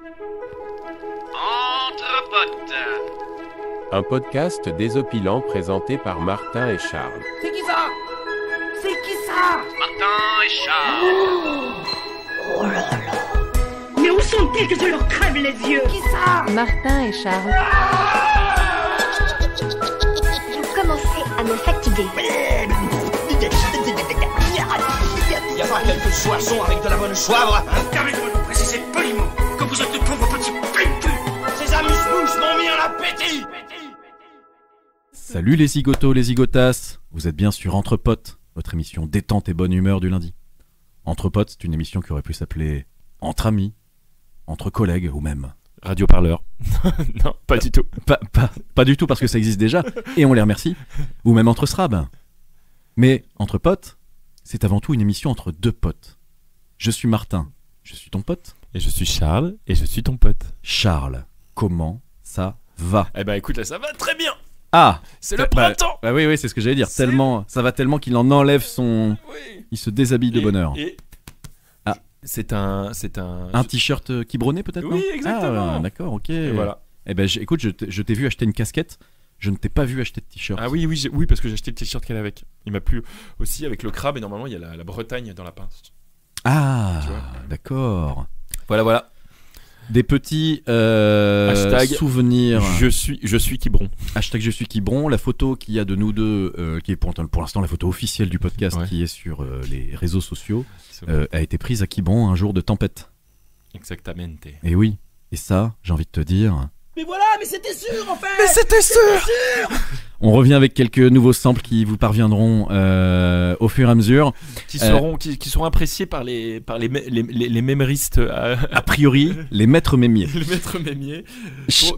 Entre potes. Un podcast désopilant présenté par Martin et Charles. C'est qui ça? C'est qui ça? Martin et Charles. Oh là là. Mais où sont-ils que je leur crève les yeux? Qui ça? Martin et Charles. Vous commencez à me fatiguer. Y a pas quelques soissons avec de la bonne soivre? Permettez-moi de vous préciser poliment que vous êtes de pauvres petits pin-cul. Ces amuse-bouches m'ont mis en appétit. Salut les zigotos, les zigotas. Vous êtes bien sur Entre Potes, votre émission détente et bonne humeur du lundi. Entre Potes, c'est une émission qui aurait pu s'appeler Entre Amis, Entre Collègues ou même Radio Parleur. Non, pas du tout. Pas du tout parce que ça existe déjà et on les remercie. Ou même Entre Srab. Mais Entre Potes, c'est avant tout une émission entre deux potes. Je suis Martin, je suis ton pote. Et je suis Charles, et je suis ton pote. Charles, comment ça va? Eh ben écoute, là ça va très bien. Ah, C'est le printemps. oui, c'est ce que j'allais dire. Tellement, ça va tellement qu'il en enlève son... Oui. Il se déshabille de bonheur. Ah. C'est un Un t-shirt Quibronnais peut-être? Oui, non exactement. Ah, d'accord, ok. Et voilà. Eh ben, écoute, je t'ai vu acheter une casquette. Je ne t'ai pas vu acheter de t-shirt. Ah oui, oui, parce que j'ai acheté le t-shirt qu'elle a avec. Il m'a plu aussi avec le crabe, et normalement il y a la Bretagne dans la pince. Ah, Tu vois. d'accord. Voilà. Des petits Hashtag souvenirs. Je suis Quiberon. Hashtag je suis Quiberon. La photo qu'il y a de nous deux, qui est pour l'instant la photo officielle du podcast, Ouais. qui est sur les réseaux sociaux, a été prise à Quiberon un jour de tempête. Exactamente. Et oui, et ça, j'ai envie de te dire... Mais voilà, mais c'était sûr en fait. Mais c'était sûr. On revient avec quelques nouveaux samples qui vous parviendront au fur et à mesure. Qui seront appréciés par les méméristes, A priori, les maîtres mémiers. les maîtres mémiers.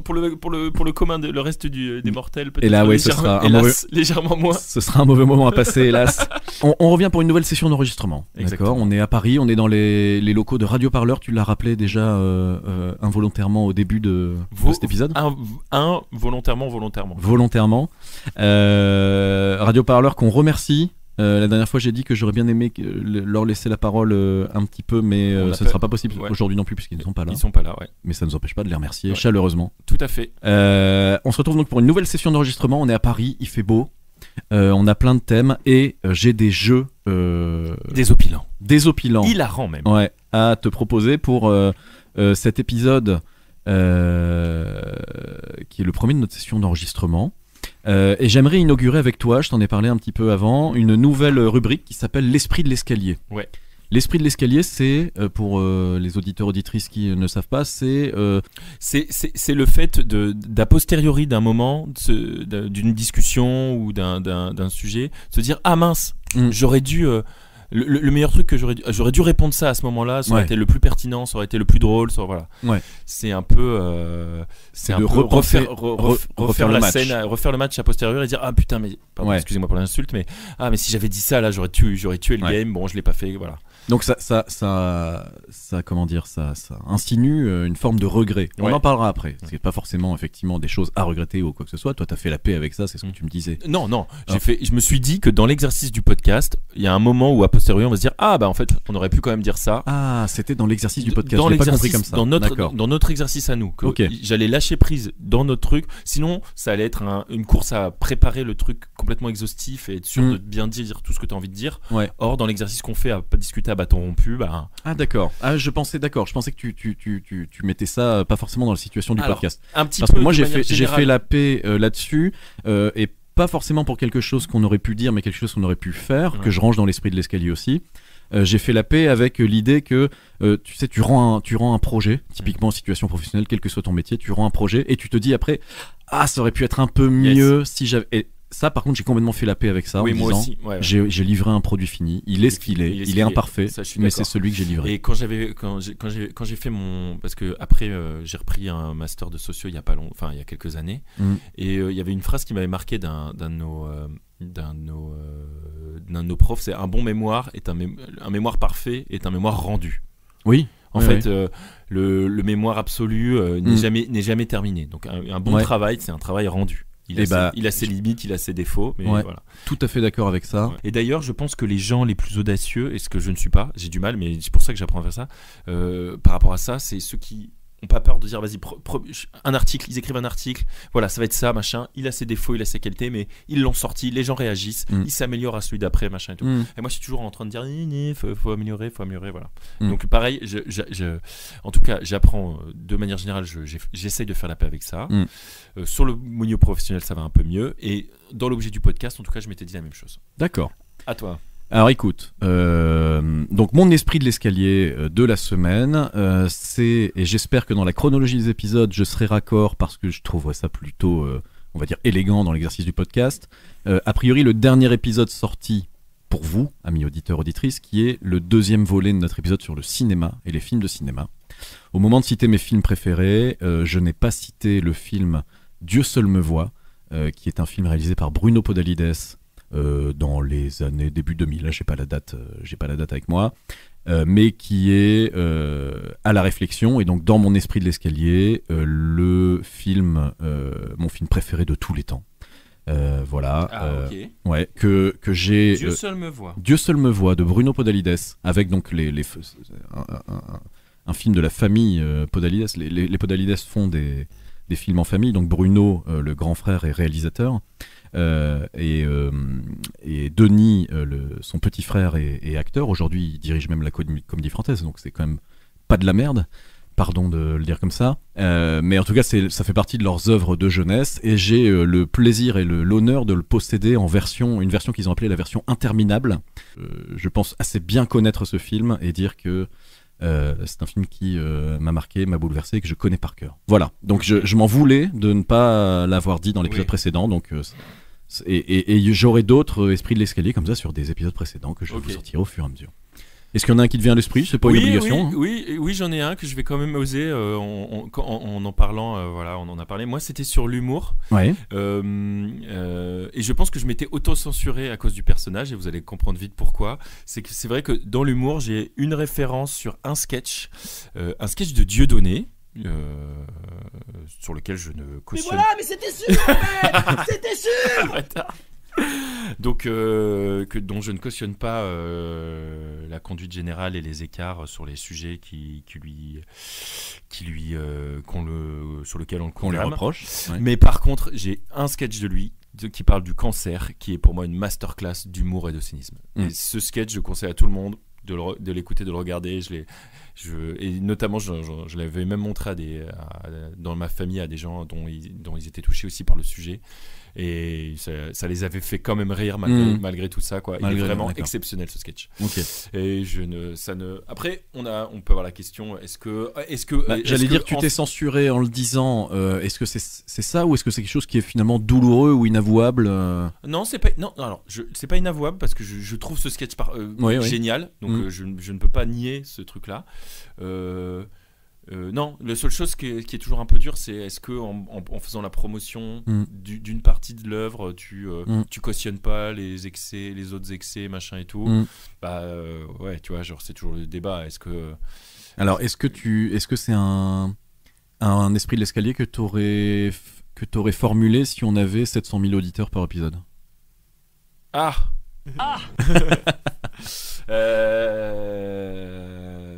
Pour le commun, le reste des mortels, peut-être. Et là, ouais, ce sera un légèrement moins. Ce sera un mauvais moment à passer, hélas. On revient pour une nouvelle session d'enregistrement. Exactement. D'accord. On est à Paris, on est dans les locaux de Radio Parleur. Tu l'as rappelé déjà involontairement au début de cet épisode. Volontairement. Volontairement. Radio Parleur qu'on remercie. La dernière fois, j'ai dit que j'aurais bien aimé leur laisser la parole un petit peu, mais ce ne sera pas possible aujourd'hui non plus puisqu'ils ne sont pas là. Ils sont pas là, ouais. Mais ça ne nous empêche pas de les remercier chaleureusement. Tout à fait. On se retrouve donc pour une nouvelle session d'enregistrement. On est à Paris, il fait beau. On a plein de thèmes et j'ai des jeux désopilants, Hilarant même. ouais, à te proposer pour cet épisode qui est le premier de notre session d'enregistrement. Et j'aimerais inaugurer avec toi, je t'en ai parlé un petit peu avant, une nouvelle rubrique qui s'appelle l'esprit de l'escalier. Ouais. L'esprit de l'escalier, c'est, pour les auditeurs auditrices qui ne savent pas, c'est le fait d'a posteriori d'un moment, d'une discussion ou d'un sujet, se dire ah mince, j'aurais dû le meilleur truc que j'aurais dû répondre ça à ce moment-là, ça aurait été le plus pertinent, ça aurait été le plus drôle, voilà. Ouais. C'est un peu refaire la scène, refaire le match a posteriori et dire ah putain mais pardon, excusez-moi pour l'insulte mais si j'avais dit ça là j'aurais tué le game, bon je l'ai pas fait, voilà. Donc ça comment dire, ça insinue une forme de regret. On en parlera après. C'est pas forcément effectivement des choses à regretter ou quoi que ce soit. Toi t'as fait la paix avec ça, c'est ce que tu me disais. Non, je me suis dit que dans l'exercice du podcast, il y a un moment où a posteriori on va se dire ah bah en fait on aurait pu quand même dire ça. Ah, c'était dans l'exercice du podcast. Je l'ai pas compris comme ça. Dans notre exercice à nous, que j'allais lâcher prise dans notre truc. Sinon ça allait être une course à préparer le truc complètement exhaustif et être sûr de bien dire tout ce que tu as envie de dire. Ouais. Or dans l'exercice qu'on fait à pas discuter à bâton rompu, bah... Ah d'accord. Ah je pensais que tu mettais ça pas forcément dans la situation du podcast. Un petit parce peu que moi j'ai fait la paix là-dessus et pas forcément pour quelque chose qu'on aurait pu dire mais quelque chose qu'on aurait pu faire, que je range dans l'esprit de l'escalier aussi. J'ai fait la paix avec l'idée que tu sais, tu rends un projet, typiquement en situation professionnelle, quel que soit ton métier, tu rends un projet et tu te dis après ah ça aurait pu être un peu mieux si j'avais... Et ça par contre j'ai complètement fait la paix avec ça, en disant moi aussi, j'ai livré un produit fini, il est ce qu'il est, il est imparfait, mais c'est celui que j'ai livré. Et quand j'ai fait mon, parce que après j'ai repris un master de socio il y a quelques années, et il y avait une phrase qui m'avait marqué d'un de nos profs, c'est un bon mémoire est un mémoire parfait est un mémoire rendu. Oui. En fait, le mémoire absolu n'est jamais terminé. Donc un bon travail, c'est un travail rendu. Il a ses limites, il a ses défauts, mais voilà. Tout à fait d'accord avec ça. Et d'ailleurs, je pense que les gens les plus audacieux, et ce que je ne suis pas, j'ai du mal, mais c'est pour ça que j'apprends à faire ça, par rapport à ça, c'est ceux qui ont pas peur de dire vas-y, un article, ils écrivent un article, voilà, ça va être ça, machin, il a ses défauts, il a ses qualités, mais ils l'ont sorti, les gens réagissent, ils s'améliorent à celui d'après, machin et tout. Et moi je suis toujours en train de dire faut améliorer, voilà. Donc pareil, en tout cas j'apprends de manière générale, j'essaye de faire la paix avec ça. Sur le milieu professionnel ça va un peu mieux, et dans l'objet du podcast en tout cas je m'étais dit la même chose. D'accord. À toi. Alors écoute, donc mon esprit de l'escalier de la semaine, c'est, et j'espère que dans la chronologie des épisodes je serai raccord parce que je trouverais ça plutôt, on va dire, élégant dans l'exercice du podcast. A priori le dernier épisode sorti pour vous, amis auditeurs, auditrices, qui est le deuxième volet de notre épisode sur le cinéma et les films de cinéma. Au moment de citer mes films préférés, je n'ai pas cité le film Dieu seul me voit, qui est un film réalisé par Bruno Podalides, dans les années début 2000, là j'ai pas la date avec moi, mais qui est à la réflexion, et donc dans mon esprit de l'escalier, le film, mon film préféré de tous les temps. Voilà. Ok. Ouais, que j'ai. Dieu seul me voit. Dieu seul me voit de Bruno Podalides, avec donc un film de la famille Podalides. Les Podalides font des films en famille, donc Bruno, le grand frère, est réalisateur. Et Denis, son petit frère, est acteur. Aujourd'hui, il dirige même la Comédie Française, donc c'est quand même pas de la merde. Pardon de le dire comme ça. Mais en tout cas, ça fait partie de leurs œuvres de jeunesse, et j'ai le plaisir et l'honneur de le posséder en une version qu'ils ont appelée la version interminable. Je pense assez bien connaître ce film et dire que c'est un film qui m'a marqué, m'a bouleversé, que je connais par cœur. Voilà, donc je m'en voulais de ne pas l'avoir dit dans l'épisode précédent, donc et j'aurai d'autres esprits de l'escalier comme ça sur des épisodes précédents que je vais vous sortir au fur et à mesure. Est-ce qu'il y en a un qui te vient à l'esprit? C'est pas une obligation. Oui, j'en ai un que je vais quand même oser en parlant. Voilà, on en a parlé. Moi, c'était sur l'humour. Ouais. Et je pense que je m'étais auto-censuré à cause du personnage, et vous allez comprendre vite pourquoi. C'est vrai que dans l'humour, j'ai une référence sur un sketch de Dieudonné. Sur lequel je ne cautionne. Mais voilà, mais c'était sûr, en fait. C'était sûr. Donc, dont je ne cautionne pas la conduite générale et les écarts sur les sujets sur lesquels on les reproche. Ouais. Mais par contre, j'ai un sketch de lui qui parle du cancer, qui est pour moi une masterclass d'humour et de cynisme. Et ce sketch, je conseille à tout le monde de l'écouter, de le regarder. Et notamment, je l'avais même montré dans ma famille à des gens dont ils étaient touchés aussi par le sujet. Et ça les avait fait quand même rire malgré tout ça, quoi. Il est vraiment exceptionnel, ce sketch. Okay. Et après on peut avoir la question, j'allais dire que tu t'es censuré en le disant, est-ce que c'est ça, ou est-ce que c'est quelque chose qui est finalement douloureux ou inavouable? Non, c'est pas inavouable, parce que je trouve ce sketch génial, donc je ne peux pas nier ce truc là. Non, la seule chose qui est toujours un peu dure, c'est est-ce que en faisant la promotion d'une partie de l'œuvre, tu cautionnes pas les excès, les autres excès, machin et tout. Ouais, tu vois, genre c'est toujours le débat. Alors, est-ce que c'est un esprit de l'escalier que t'aurais formulé si on avait 700 000 auditeurs par épisode?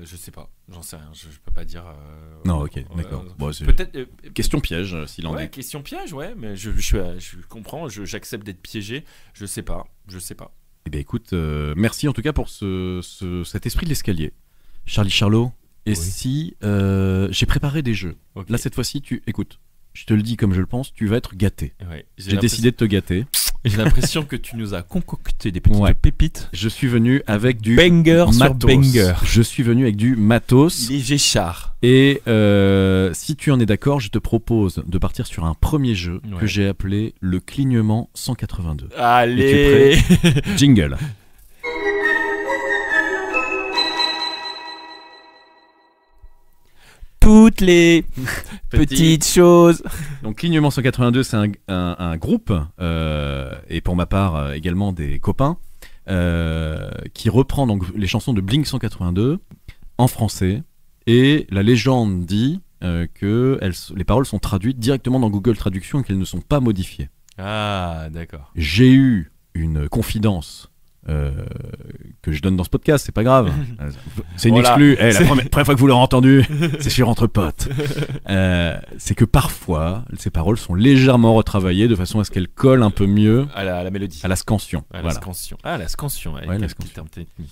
Je sais pas, j'en sais rien, je peux pas dire. Non, ok, d'accord. Bon, peut-être. Question piège, s'il en est. Question piège, ouais, mais je comprends, j'accepte d'être piégé. Je sais pas. Eh bien, écoute, merci en tout cas pour cet esprit de l'escalier, Charlie Charlot. Et si j'ai préparé des jeux. Okay. Là, cette fois-ci, écoute, je te le dis comme je le pense, tu vas être gâté. Ouais, j'ai décidé de te gâter. J'ai l'impression que tu nous as concocté des petites pépites. Je suis venu avec du banger matos. Sur banger. Je suis venu avec du matos. Les Géchard. Et si tu en es d'accord, je te propose de partir sur un premier jeu que j'ai appelé le clignement 182. Allez. Es-tu prêt? Jingle. Toutes les petites choses. Donc Clignement 182, c'est un groupe, et pour ma part également des copains, qui reprend donc les chansons de Blink 182 en français. Et la légende dit que les paroles sont traduites directement dans Google Traduction et qu'elles ne sont pas modifiées. Ah, d'accord. J'ai eu une confidence que je donne dans ce podcast, c'est pas grave. C'est une Voilà. exclue. La première fois que vous l'aurez entendu, c'est sur Entre Potes. C'est que parfois, ces paroles sont légèrement retravaillées de façon à ce qu'elles collent un peu mieux À la mélodie. à la scansion. À la Voilà. scansion. Ah, la scansion. Ouais, Quel la scansion. terme technique.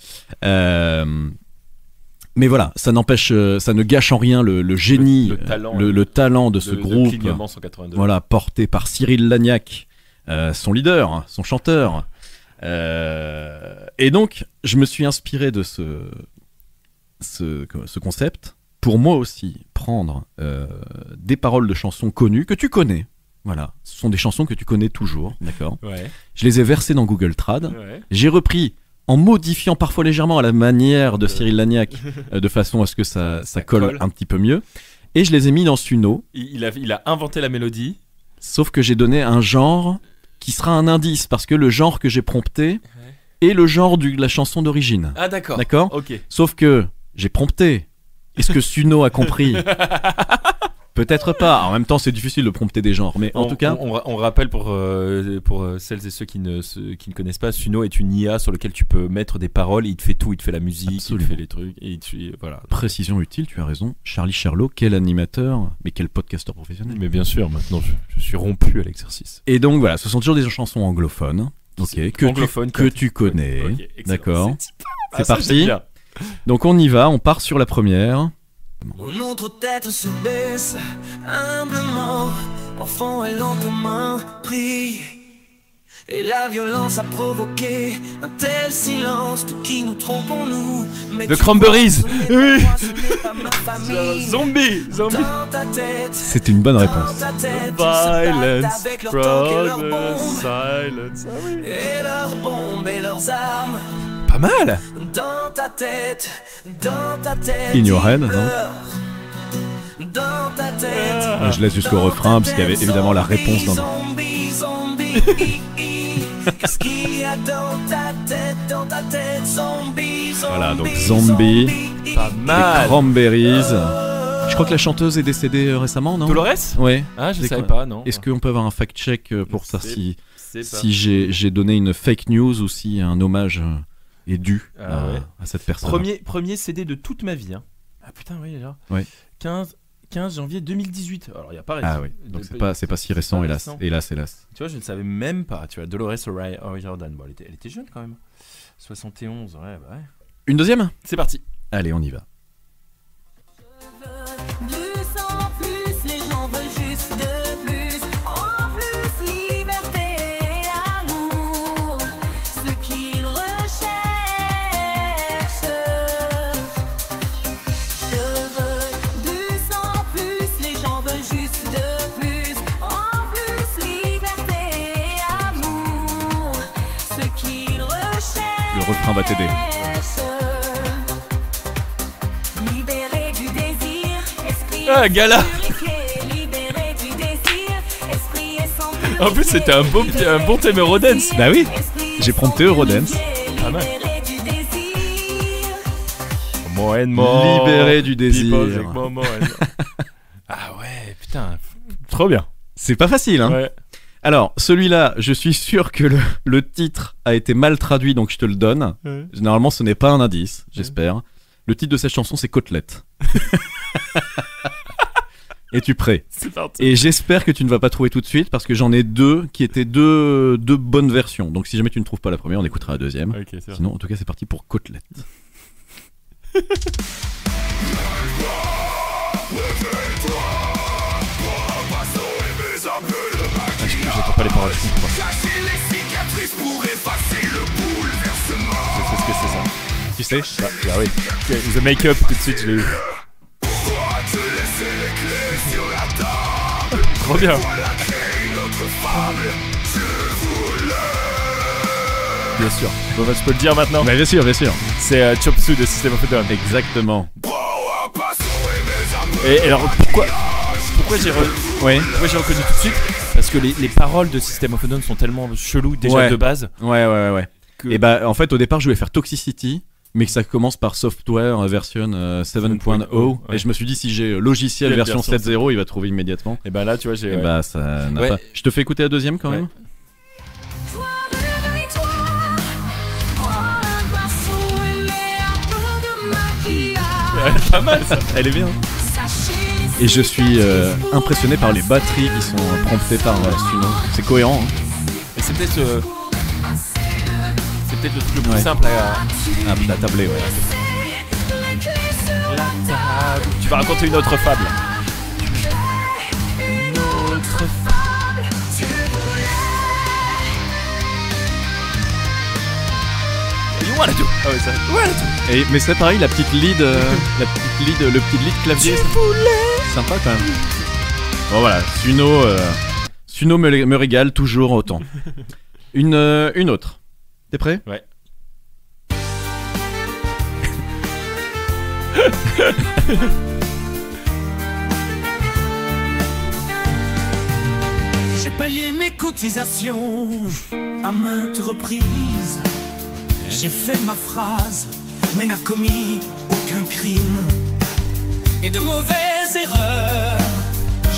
Mais voilà, ça n'empêche, ça ne gâche en rien le génie, le talent, de ce groupe. Clignement 182. Voilà, porté par Cyril Lagnac, son leader, hein, son chanteur. Et donc, je me suis inspiré de ce concept pour moi aussi prendre des paroles de chansons connues que tu connais. Voilà, ce sont des chansons que tu connais toujours, d'accord. Ouais. Je les ai versées dans Google Trad. Ouais. J'ai repris en modifiant parfois légèrement à la manière de Cyril Lagnac, de façon à ce que ça colle un petit peu mieux. Et je les ai mis dans Suno. Il a inventé la mélodie. Sauf que j'ai donné un genre qui sera un indice, parce que le genre que j'ai prompté est le genre de la chanson d'origine. Ah d'accord. D'accord ? Ok. Sauf que j'ai prompté. Est-ce que Suno a compris ? Peut-être pas. En même temps, c'est difficile de prompter des genres. Mais en tout cas... On rappelle pour celles et ceux qui ne connaissent pas, Suno est une IA sur laquelle tu peux mettre des paroles, il te fait tout, il te fait la musique, Absolument. il te fait les trucs, et voilà. Précision utile, tu as raison. Charlie Sherlock, quel animateur, mais quel podcasteur professionnel. Mais bien sûr, maintenant je suis rompu à l'exercice. Et donc voilà, ce sont toujours des chansons anglophones. Ok, que tu connais. Ok, excellent. D'accord. C'est C'est parti. Donc on y va, on part sur la première. Notre tête se baisse humblement, enfant et lentement prie. Et la violence a provoqué un tel silence. Pour qui nous trompons-nous? Mais The tu Cranberries. crois, ce n'est Oui. pas moi, ce n'est pas ma famille. Zombie. Dans ta tête, C'est une bonne réponse. dans ta tête, ils se battent avec leurs tanks et leurs bombes. silence. Et leurs bombes et leurs armes. Pas mal. Dans ta tête, In your head, ils non pleurent. Dans ta tête. Je laisse jusqu'au refrain parce qu'il y avait évidemment la réponse dans Zombie, zombie, qu'est-ce qu'il y a dans ta tête, zombie, Voilà, donc Zombie, Pas les mal. Cranberries. Je crois que la chanteuse est décédée récemment, non? Dolores. Ouais. Ah, je C'est savais quoi pas, non. Est-ce qu'on peut avoir un fact-check pour ça, si C'est pas. j'ai donné une fake news ou si un hommage est dû Ah ouais. à cette personne? Premier CD de toute ma vie. Hein. Ah putain, oui, déjà. Ouais. 15 janvier 2018. Alors, il y a pas Ah oui, donc c'est pas si récent, pas hélas. récent. Hélas. Tu vois, je ne savais même pas. Tu vois, Dolores O'Riordan. Bon, elle était jeune quand même. 71, ouais. Une deuxième? C'est parti. Allez, on y va. Plus en plus, les gens veulent juste de plus. En plus, liberté et amour, ce qu'ils recherchent. Je veux plus en plus, les gens veulent juste de plus. En plus, liberté et amour, ce qu'ils recherchent. Le refrain va t'aider. Libéré du désir, esprit Ah, Gala. libéré du désir, esprit et santé. En plus, c'était un bon thème Eurodance. Bah oui, j'ai prompté Eurodance. Pas mal. Libéré du désir. More and more. Libéré du désir. People take more and more. Ah ouais, putain. Trop bien. C'est pas facile, hein? Ouais. Alors, celui-là, je suis sûr que le titre a été mal traduit, donc je te le donne. Ouais. Généralement, ce n'est pas un indice, j'espère. Le titre de cette chanson, c'est Côtelette. Es-tu prêt? C'est parti. Et j'espère que tu ne vas pas trouver tout de suite, parce que j'en ai deux qui étaient deux bonnes versions. Donc si jamais tu ne trouves pas la première, on écoutera la deuxième. Ok, c'est vrai. Sinon, en tout cas, c'est parti pour Côtelette. J'entends pas les paroles, je comprends pas. Je sais ce que c'est ça. Tu sais? Bah oui. The Make-up, tout de suite, je l'ai eu. Trop bien. Bien sûr. Bon, bah, je peux le dire maintenant. Bien sûr, bien sûr. C'est Chop Suey de System of a Down. Exactement. Et alors, pourquoi j'ai reconnu tout de suite? Parce que les paroles de System of a Down sont tellement cheloues déjà Ouais. de base. Ouais. Que- Et bah, en fait, au départ, je voulais faire Toxicity, mais que ça commence par Software version 7.0. ouais. Et je me suis dit, si j'ai logiciel Quelle version version 7.0, il va trouver immédiatement. Et bah là, tu vois, j'ai. Et ouais. bah, ça n'a Ouais. pas. Je te fais écouter la deuxième quand Ouais. même? Toi, réveille-toi. Moi, Pas mal ça. Elle est bien. Et je suis impressionné par les batteries qui sont promptées par Suno. C'est cohérent. Hein. Et c'est peut-être le truc le plus simple à tabler, ouais. La table. Tu vas raconter une autre fable. Une autre fable. You wanna do. Ah ouais, ça. Wanna do. Mais c'est pareil, le petit lead clavier. Sympa quand même. Bon voilà, Suno me régale toujours autant. Une autre. T'es prêt ? Ouais. J'ai payé mes cotisations à maintes reprises. J'ai fait ma phrase, mais n'a commis aucun crime. Et de mauvaises erreurs,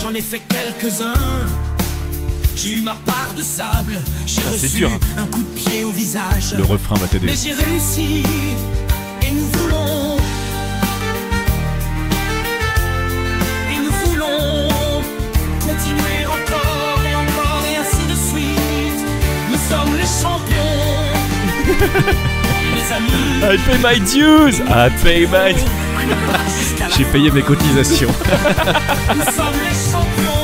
j'en ai fait quelques-uns. J'ai eu ma part de sable, j'ai reçu dur, hein. un coup de pied au visage. Le refrain va t'aider. Mais j'ai réussi, et nous voulons continuer encore et encore et ainsi de suite. Nous sommes les champions. Les amis. I pay my dues. I pay my. J'ai payé mes cotisations. Nous sommes les champions.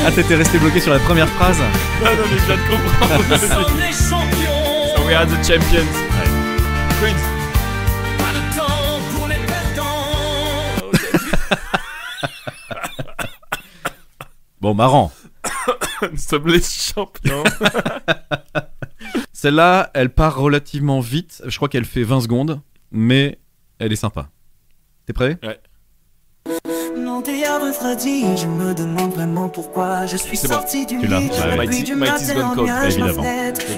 Ah, t'étais resté bloqué sur la première phrase. Non, mais je viens de comprendre. Nous sommes les champions. So we are the champions. Queens. Pas de temps pour les perdants. Bon, marrant. Nous sommes les champions. Celle-là, elle part relativement vite. Je crois qu'elle fait 20 secondes, mais elle est sympa. T'es prêt ? Ouais. Non, théâtre dit, je me demande vraiment pourquoi je suis sorti du lit. Mighty's Gone Cold, évidemment.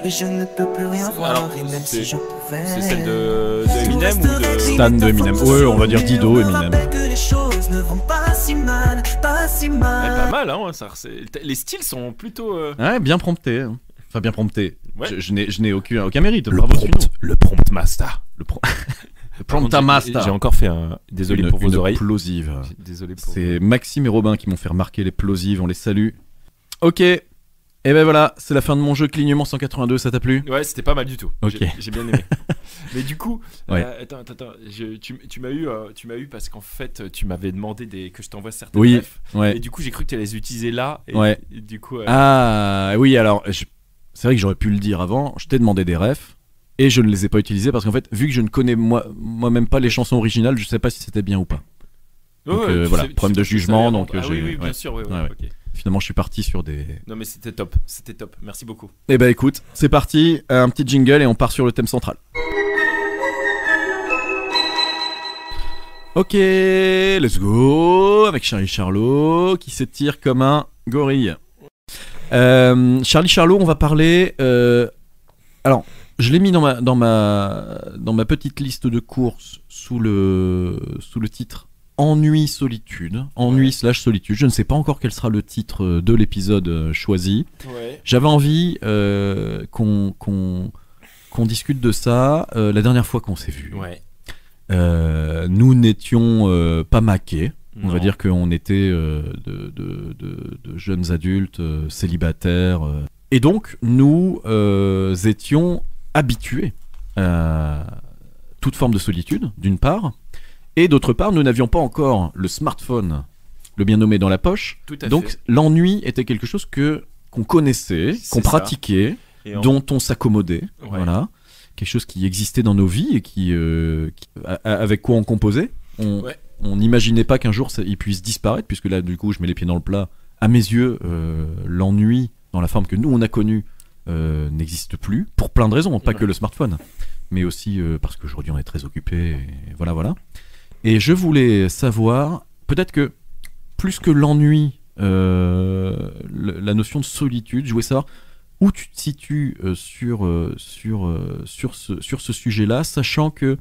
Et je ne peux plus rien voir, et même si je pouvais. C'est celle de Eminem ou de Stan de Eminem. Ouais, on va dire Dido, Eminem. Que les choses ne vont pas si mal, pas si mal. Pas mal, hein. Les styles sont plutôt. Ouais, bien prompté. Hein. Enfin, bien prompté. Ouais. Je n'ai aucun mérite. Bravo, Suno. Le prompt master. Le Prompta Master. J'ai encore fait un. Désolé pour vos oreilles. Plosive. Désolé pour. C'est Maxime et Robin qui m'ont fait remarquer les plosives. On les salue. Ok. Et ben voilà, c'est la fin de mon jeu Clignement 182. Ça t'a plu ? Ouais, c'était pas mal du tout. Ok. J'ai bien aimé. Mais du coup, ouais. Attends. Tu m'as eu parce qu'en fait, tu m'avais demandé que je t'envoie certaines oui, refs. ouais. Et du coup, j'ai cru que tu allais les utiliser là. Et, ouais. Et du coup. Ah oui, alors c'est vrai que j'aurais pu le dire avant. Je t'ai demandé des refs. Et je ne les ai pas utilisés parce qu'en fait, vu que je ne connais moi-même pas les chansons originales, je sais pas si c'était bien ou pas. Donc voilà, problème de jugement. Donc oui, bien sûr. Ouais. Okay. Finalement, je suis parti sur des. Non, mais c'était top. Merci beaucoup. Eh ben écoute, c'est parti, un petit jingle et on part sur le thème central. Ok, let's go avec Charlie Charlot qui s'étire comme un gorille. Charlie Charlot, on va parler. Alors. Je l'ai mis dans ma petite liste de courses sous le titre Ennui Solitude. Ennui / Solitude. Je ne sais pas encore quel sera le titre de l'épisode choisi. Ouais. J'avais envie qu'on discute de ça la dernière fois qu'on s'est vu. Ouais. Nous n'étions pas maqués. Non. On va dire qu'on était de jeunes adultes célibataires. Et donc, nous étions habitués à toute forme de solitude, d'une part, et d'autre part, nous n'avions pas encore le smartphone, le bien nommé, dans la poche. Tout à donc, fait. l'ennui était quelque chose qu'on connaissait, qu'on pratiquait, dont on s'accommodait, ouais. voilà, quelque chose qui existait dans nos vies et qui avec quoi on composait. On n'imaginait pas qu'un jour il puisse disparaître, puisque là, du coup, je mets les pieds dans le plat. À mes yeux, l'ennui, dans la forme que nous, on a connue, n'existe plus, pour plein de raisons, pas que le smartphone, mais aussi parce qu'aujourd'hui, on est très occupé, et voilà. Et je voulais savoir, peut-être que, plus que l'ennui, la notion de solitude, je voulais savoir où tu te situes sur ce sujet-là, sachant que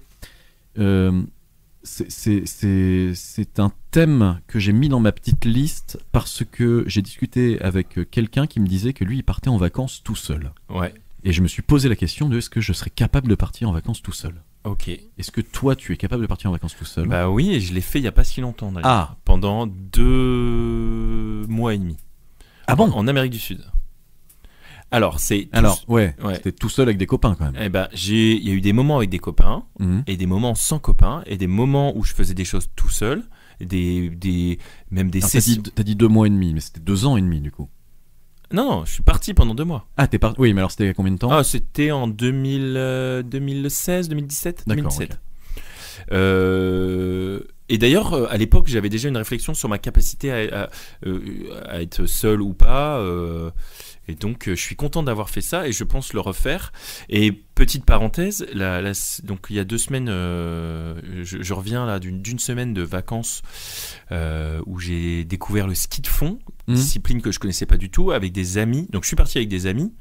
c'est un thème que j'ai mis dans ma petite liste parce que j'ai discuté avec quelqu'un qui me disait que lui il partait en vacances tout seul. Ouais. Et je me suis posé la question de est-ce que je serais capable de partir en vacances tout seul. Ok. Est-ce que toi, tu es capable de partir en vacances tout seul? Bah oui, et je l'ai fait il y a pas si longtemps d'ailleurs. Pendant 2 mois et demi. Ah bon? En Amérique du Sud. Alors, c'était tout seul avec des copains quand même. Eh ben, il y a eu des moments avec des copains, et des moments sans copains, et des moments où je faisais des choses tout seul, même des sessions. T'as dit 2 mois et demi, mais c'était 2 ans et demi du coup. Non, je suis parti pendant 2 mois. Ah, t'es parti. Oui, mais alors c'était il y a combien de temps? Ah, c'était en 2016, 2017, D'accord, 2017. ok. Et d'ailleurs, à l'époque, j'avais déjà une réflexion sur ma capacité à être seul ou pas. Et donc, je suis content d'avoir fait ça et je pense le refaire. Et petite parenthèse, donc il y a 2 semaines, je reviens là d'une semaine de vacances où j'ai découvert le ski de fond, discipline que je connaissais pas du tout, avec des amis. Donc, je suis parti avec des amis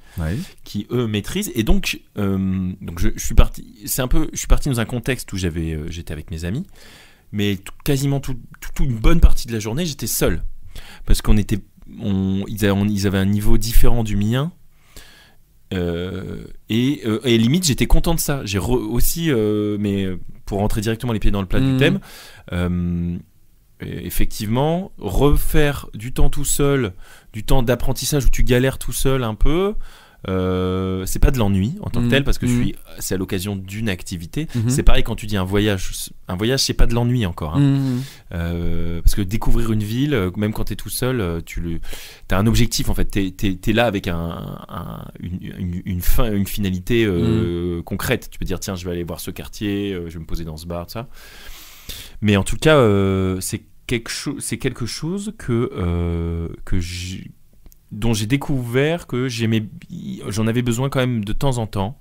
qui eux maîtrisent. Et donc je suis parti. Je suis parti dans un contexte où j'étais avec mes amis, mais quasiment toute une bonne partie de la journée, j'étais seul parce ils avaient un niveau différent du mien et limite j'étais content de ça. J'ai aussi mais pour rentrer directement les pieds dans le plat du thème, effectivement refaire du temps tout seul, du temps d'apprentissage où tu galères tout seul un peu, c'est pas de l'ennui en tant que tel parce que c'est à l'occasion d'une activité. C'est pareil quand tu dis un voyage c'est pas de l'ennui encore parce que découvrir une ville, même quand t'es tout seul, t'as un objectif en fait, t'es là avec une finalité concrète. Tu peux dire tiens, je vais aller voir ce quartier, je vais me poser dans ce bar, tout ça. Mais en tout cas c'est quelque chose dont j'ai découvert que j'en avais besoin quand même de temps en temps,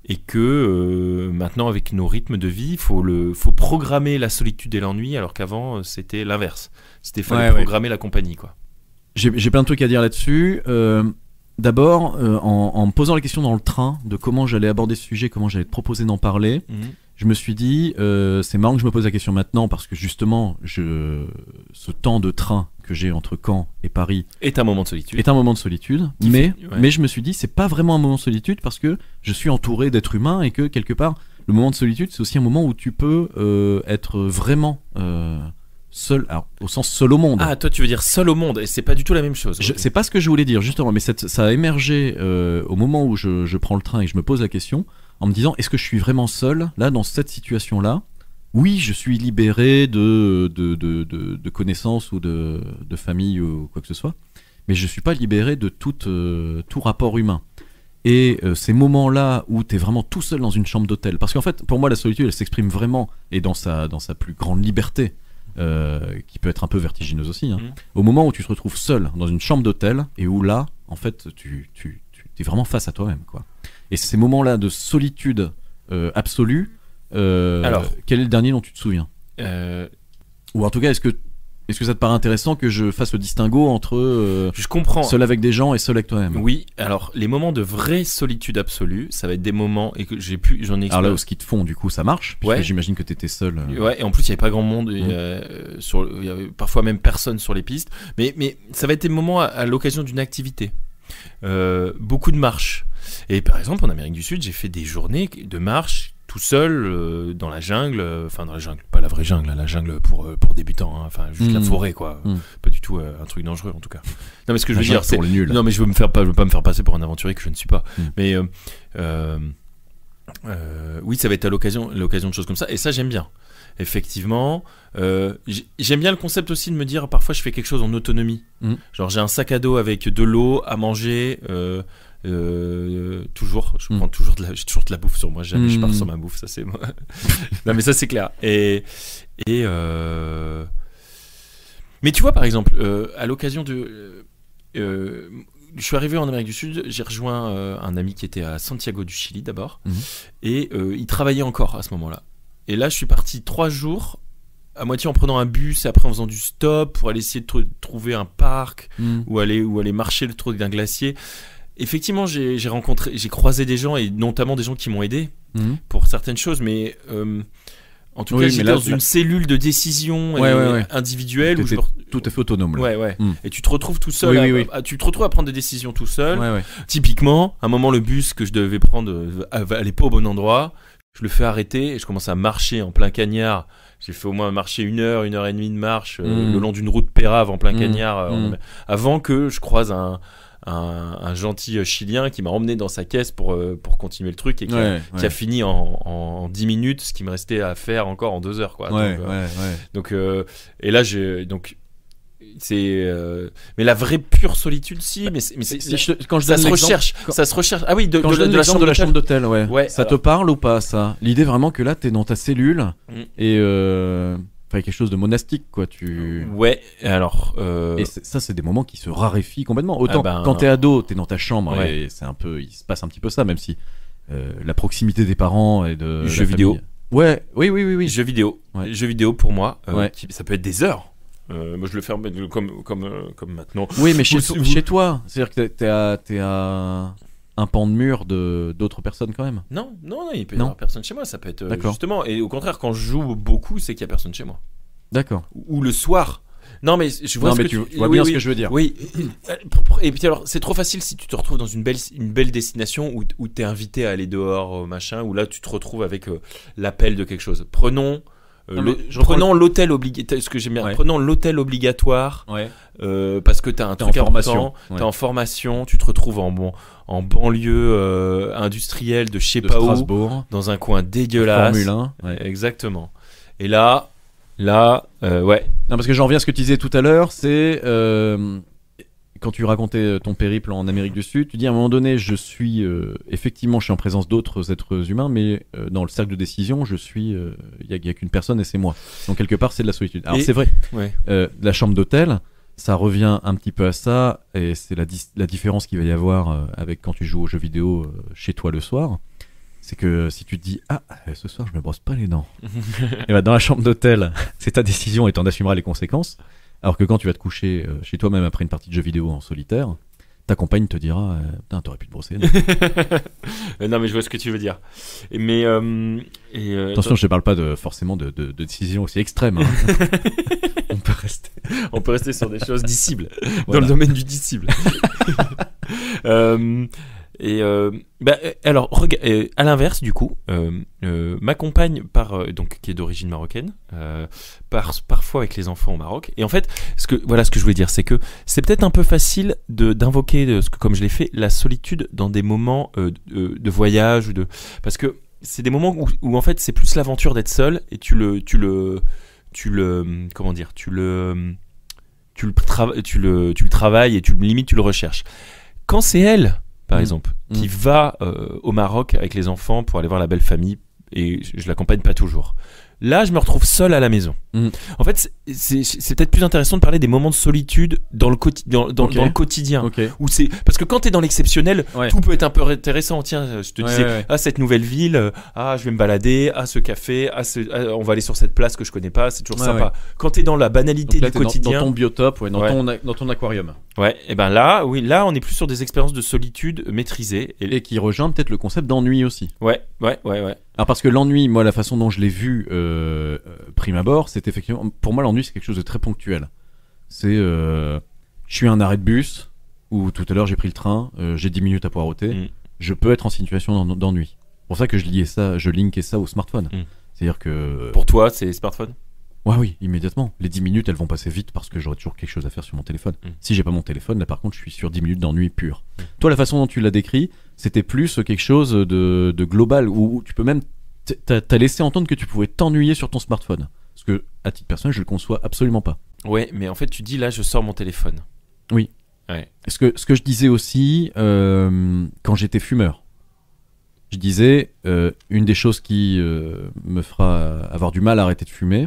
et que maintenant avec nos rythmes de vie, faut programmer la solitude et l'ennui, alors qu'avant c'était l'inverse. Fallait programmer la compagnie, quoi. J'ai plein de trucs à dire là-dessus. D'abord, en me posant la question dans le train de comment j'allais aborder ce sujet, comment j'allais te proposer d'en parler, je me suis dit, c'est marrant que je me pose la question maintenant parce que justement, ce temps de train que j'ai entre Caen et Paris est un moment de solitude. Mais je me suis dit, c'est pas vraiment un moment de solitude parce que je suis entouré d'êtres humains et que quelque part, le moment de solitude, c'est aussi un moment où tu peux être vraiment seul, alors, au sens seul au monde. Ah, toi tu veux dire seul au monde, et c'est pas du tout la même chose. C'est pas ce que je voulais dire justement, mais ça a émergé au moment où je prends le train et que je me pose la question en me disant, est-ce que je suis vraiment seul là dans cette situation-là? Oui, je suis libéré de connaissances ou de famille ou quoi que ce soit, mais je suis pas libéré de tout rapport humain. Et ces moments-là où tu es vraiment tout seul dans une chambre d'hôtel, parce qu'en fait, pour moi, la solitude, elle s'exprime vraiment, et dans sa plus grande liberté, qui peut être un peu vertigineuse aussi, au moment où tu te retrouves seul dans une chambre d'hôtel, et où là, en fait, tu es vraiment face à toi-même, quoi. Et ces moments-là de solitude absolue, alors, quel est le dernier dont tu te souviens? Ou en tout cas, est-ce que ça te paraît intéressant que je fasse le distinguo entre je comprends. Seul avec des gens et seul avec toi-même? Oui, alors les moments de vraie solitude absolue, ça va être des moments et que j'en ai. Alors là, au ski de fond, du coup, ça marche. Puisque j'imagine que t'étais seul. Ouais, et en plus, il y avait pas grand monde. Il y avait parfois même personne sur les pistes. Mais ça va être des moments à l'occasion d'une activité. Beaucoup de marches. Et par exemple, en Amérique du Sud, j'ai fait des journées de marche tout seul dans la jungle, pas la vraie jungle, la jungle pour débutants, juste la forêt, quoi. Pas du tout un truc dangereux en tout cas. Non, mais ce que je veux dire, c'est pour les nuls. Non, mais je veux pas me faire passer pour un aventurier que je ne suis pas. Mais oui, ça va être à l'occasion de choses comme ça, et ça j'aime bien. Effectivement, j'aime bien le concept aussi de me dire parfois je fais quelque chose en autonomie. Genre j'ai un sac à dos avec de l'eau, à manger. Toujours, prends toujours j'ai toujours de la bouffe sur moi, jamais je pars sans ma bouffe, ça c'est moi. Non mais ça c'est clair. Et mais tu vois par exemple, à l'occasion de, je suis arrivé en Amérique du Sud, j'ai rejoint un ami qui était à Santiago du Chili d'abord, et il travaillait encore à ce moment-là. Et là je suis parti 3 jours. À moitié en prenant un bus et après en faisant du stop pour aller essayer de trouver un parc ou aller marcher le tour d'un glacier. Effectivement, j'ai croisé des gens, et notamment des gens qui m'ont aidé pour certaines choses, mais en tout cas, j'étais dans une cellule de décision individuelle où tout à fait autonome. Là. Et tu te retrouves tout seul. Tu te retrouves à prendre des décisions tout seul. Typiquement, à un moment, le bus que je devais prendre allait pas au bon endroit. je le fais arrêter et je commence à marcher en plein cagnard. J'ai fait au moins marcher 1 heure, 1 heure et demie de marche le long d'une route pérave en plein cagnard avant que je croise un gentil Chilien qui m'a emmené dans sa caisse pour continuer le truc et qui a fini en 10 minutes ce qui me restait à faire encore en 2 heures, quoi. Donc et là mais la vraie pure solitude, quand je ça donne se recherche, ça se recherche. Ah oui, de la chambre d'hôtel, ça te parle ou pas, ça? L'idée vraiment que là t'es dans ta cellule et quelque chose de monastique, quoi. Ouais, alors et ça, c'est des moments qui se raréfient complètement. Autant quand t'es ado, t'es dans ta chambre et c'est un peu, il se passe un petit peu ça, même si la proximité des parents et de jeux vidéo. Ouais, oui. Jeux vidéo. Jeux vidéo pour moi, ça peut être des heures. Moi je le fais comme maintenant. Oui, mais chez toi, c'est-à-dire que t'es à un pan de mur d'autres personnes quand même. Non, il peut y avoir personne chez moi. Ça peut être justement, et au contraire, quand je joue beaucoup, c'est qu'il y a personne chez moi. D'accord. Ou le soir. Non, mais je vois tu vois bien ce que je veux dire. Oui. Et puis alors, c'est trop facile si tu te retrouves dans une belle destination où t'es invité à aller dehors, machin, où là tu te retrouves avec l'appel de quelque chose. Prenons l'hôtel obligatoire. Ce que j'aime bien. Prenons l'hôtel obligatoire. Parce que t'as un truc important. T'es en formation. Tu te retrouves en banlieue industrielle de je sais pas Strasbourg, où, dans un coin dégueulasse. Formule 1. Exactement. Et là, ouais. Non, parce que j'en reviens à ce que tu disais tout à l'heure, c'est quand tu racontais ton périple en Amérique du Sud, tu dis à un moment donné, je suis en présence d'autres êtres humains, mais dans le cercle de décision, il y a qu'une personne et c'est moi. Donc quelque part, c'est de la solitude. Alors c'est vrai. La chambre d'hôtel, ça revient un petit peu à ça, et c'est la différence qu'il va y avoir avec quand tu joues aux jeux vidéo chez toi le soir. C'est que si tu te dis ce soir je me brosse pas les dents, et dans la chambre d'hôtel, c'est ta décision et t'en assumeras les conséquences. Alors que quand tu vas te coucher chez toi, même après une partie de jeux vidéo en solitaire, ta compagne te dira putain, t'aurais pu te brosser. Non, mais je vois ce que tu veux dire. Mais attention, je ne parle pas forcément de décisions aussi extrêmes. Hein. On peut rester sur des choses dissibles, dans le domaine du dissible. Alors, à l'inverse, du coup, ma compagne qui est d'origine marocaine, part parfois avec les enfants au Maroc. Et en fait, ce que je voulais dire, c'est que c'est peut-être un peu facile d'invoquer, comme je l'ai fait, la solitude dans des moments de voyage parce que c'est des moments où en fait c'est plus l'aventure d'être seul et tu le travailles et limite tu le recherches. Quand c'est elle, par exemple, qui va au Maroc avec les enfants pour aller voir la belle famille, et je l'accompagne pas toujours. Là, je me retrouve seul à la maison. En fait, c'est peut-être plus intéressant de parler des moments de solitude dans le quotidien. Où parce que quand t'es dans l'exceptionnel, tout peut être un peu intéressant. Tiens, je te disais, cette nouvelle ville, je vais me balader, ce café, on va aller sur cette place que je connais pas, c'est toujours sympa. Quand t'es dans la banalité du quotidien, dans ton biotope, dans ton aquarium. Ouais, et ben là, on est plus sur des expériences de solitude maîtrisées et qui rejoint peut-être le concept d'ennui aussi. Ouais. Alors parce que l'ennui, moi, la façon dont je l'ai vu prime abord, c'est effectivement, pour moi, l'ennui, c'est quelque chose de très ponctuel. C'est, je suis à un arrêt de bus, ou tout à l'heure j'ai pris le train, j'ai 10 minutes à poireauter, je peux être en situation d'ennui. C'est pour ça que je linkais ça au smartphone. C'est-à-dire que... Pour toi, c'est smartphone ? Oui, immédiatement. Les 10 minutes, elles vont passer vite parce que j'aurai toujours quelque chose à faire sur mon téléphone. Si j'ai pas mon téléphone, là par contre, je suis sur 10 minutes d'ennui pur. Toi, la façon dont tu l'as décrit, c'était plus quelque chose de global, où tu peux même... T'as laissé entendre que tu pouvais t'ennuyer sur ton smartphone. Parce que, à titre personnel, je le conçois absolument pas. Ouais, mais en fait, tu dis, là, je sors mon téléphone. Oui. Ouais. Ce que je disais aussi, quand j'étais fumeur, je disais, une des choses qui me fera avoir du mal à arrêter de fumer,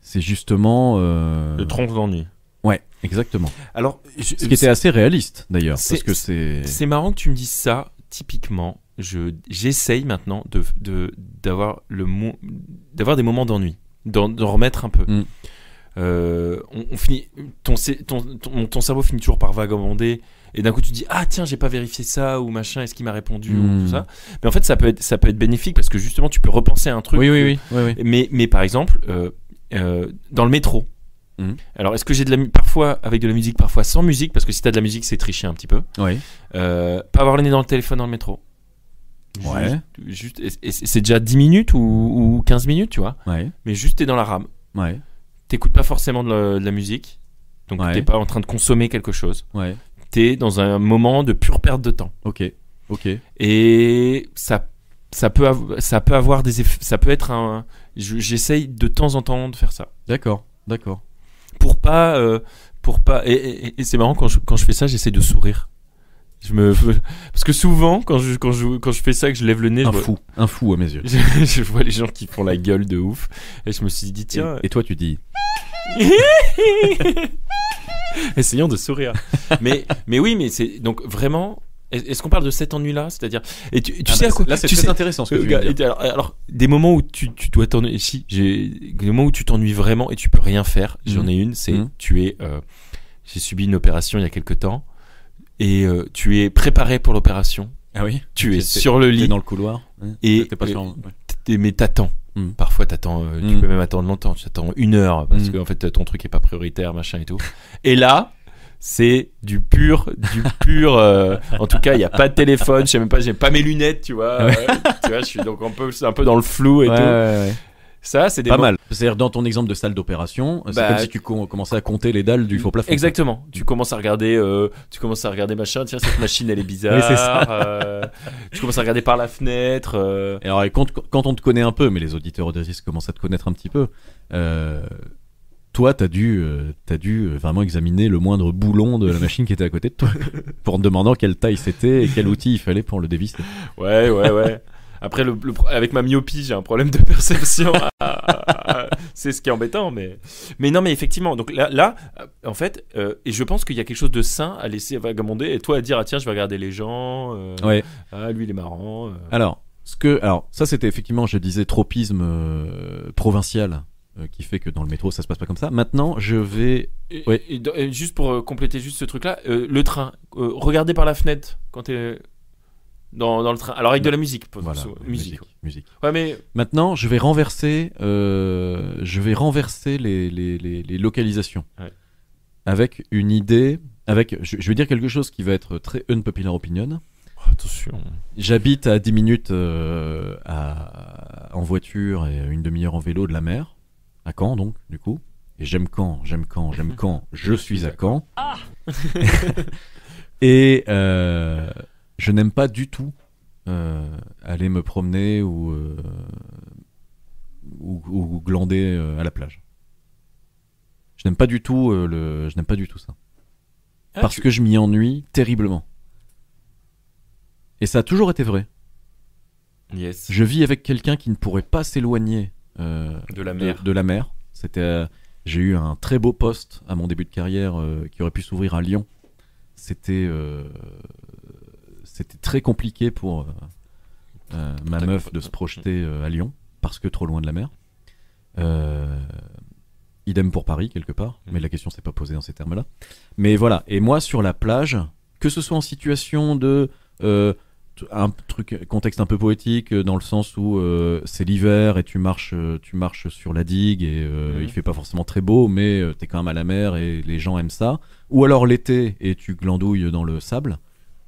c'est justement... Le tronc d'ennui. Ouais, exactement. Alors, ce qui était assez réaliste, d'ailleurs. Parce que c'est marrant que tu me dises ça, typiquement. J'essaye maintenant d'avoir des moments d'ennui, d'en remettre un peu. On finit, ton cerveau finit toujours par vagabonder et d'un coup tu dis tiens, j'ai pas vérifié ça ou machin, est-ce qu'il m'a répondu ou tout ça. Mais en fait ça peut être bénéfique parce que justement tu peux repenser à un truc. Oui. Mais par exemple dans le métro. Alors est-ce que j'ai parfois avec de la musique, parfois sans musique, parce que si t'as de la musique c'est tricher un petit peu. Oui. Pas avoir le nez dans le téléphone dans le métro. Ouais. Juste, et c'est déjà 10 minutes ou 15 minutes, tu vois. Ouais. Mais juste, t'es dans la rame. Ouais. T'écoutes pas forcément de la musique. Donc, Ouais. t'es pas en train de consommer quelque chose. Ouais. T'es dans un moment de pure perte de temps. Ok. Et ça peut avoir des effets. Ça peut être un. J'essaye de temps en temps de faire ça. D'accord. Pour pas. Et c'est marrant quand je fais ça, j'essaie de sourire. Parce que souvent, quand je fais ça, que je lève le nez, Un fou à mes yeux. je vois les gens qui font la gueule de ouf. Et je me suis dit, tiens. Et toi, tu dis. Essayons de sourire. mais oui, mais c'est donc vraiment. Est-ce qu'on parle de cet ennui-là, c'est-à-dire, et tu sais à quoi là, c'est tu très sais, intéressant ce que tu viens de dire. alors, des moments où tu dois t'ennuyer. Si, des moments où tu t'ennuies vraiment et tu peux rien faire. J'en ai une. C'est j'ai subi une opération il y a quelque temps et tu es préparé pour l'opération. Ah oui. Tu es sur le lit. T'es dans le couloir. Et t'es pas sûr. mais t'attends. Parfois t'attends, tu peux même attendre longtemps, tu attends 1 heure parce que en fait ton truc est pas prioritaire, machin et tout. Et là, c'est du pur. En tout cas, il y a pas de téléphone, j'ai pas mes lunettes, tu vois. Tu vois, je suis donc un peu dans le flou et tout. Ouais. Ça, c'est des pas mal. C'est-à-dire dans ton exemple de salle d'opération, c'est comme si tu commençais à compter les dalles du faux plafond. Exactement. Tu commences à regarder machin. Tiens, cette machine elle est bizarre. Oui, c'est ça. Tu commences à regarder par la fenêtre. Et alors, quand on te connaît un peu, mais les auditeurs auditrices commencent à te connaître un petit peu. Toi, t'as dû vraiment examiner le moindre boulon de la machine qui était à côté de toi, pour te demandant quelle taille c'était et quel outil il fallait pour le dévisser. Ouais. Après, avec ma myopie, j'ai un problème de perception. C'est ce qui est embêtant, mais non, mais effectivement. Donc là, en fait, et je pense qu'il y a quelque chose de sain à laisser vagabonder et toi à dire tiens, je vais regarder les gens. Ouais. Lui, il est marrant. Alors ça, c'était effectivement, je disais, tropisme provincial. Qui fait que dans le métro ça se passe pas comme ça. Maintenant je vais et juste pour compléter juste ce truc là, le train, regarder par la fenêtre quand t'es dans le train, alors avec de la musique. Voilà, musique. Ouais, mais maintenant je vais renverser les localisations, avec une idée, je vais dire quelque chose qui va être très unpopular opinion. Attention. J'habite à 10 minutes en voiture et une demi-heure en vélo de la mer. À Caen, donc, du coup. Et j'aime Caen. Je suis à Caen. Ah Et je n'aime pas du tout aller me promener ou glander à la plage. Je n'aime pas du tout ça. Parce que je m'y ennuie terriblement. Et ça a toujours été vrai. Yes. Je vis avec quelqu'un qui ne pourrait pas s'éloigner de la mer. J'ai eu un très beau poste à mon début de carrière qui aurait pu s'ouvrir à Lyon. C'était très compliqué pour ma meuf de se projeter à Lyon parce que trop loin de la mer. Idem pour Paris quelque part, mais la question s'est pas posée dans ces termes-là. Mais voilà, et moi sur la plage, que ce soit en situation de contexte un peu poétique dans le sens où c'est l'hiver et tu marches sur la digue et il fait pas forcément très beau mais t'es quand même à la mer et les gens aiment ça, ou alors l'été et tu glandouilles dans le sable.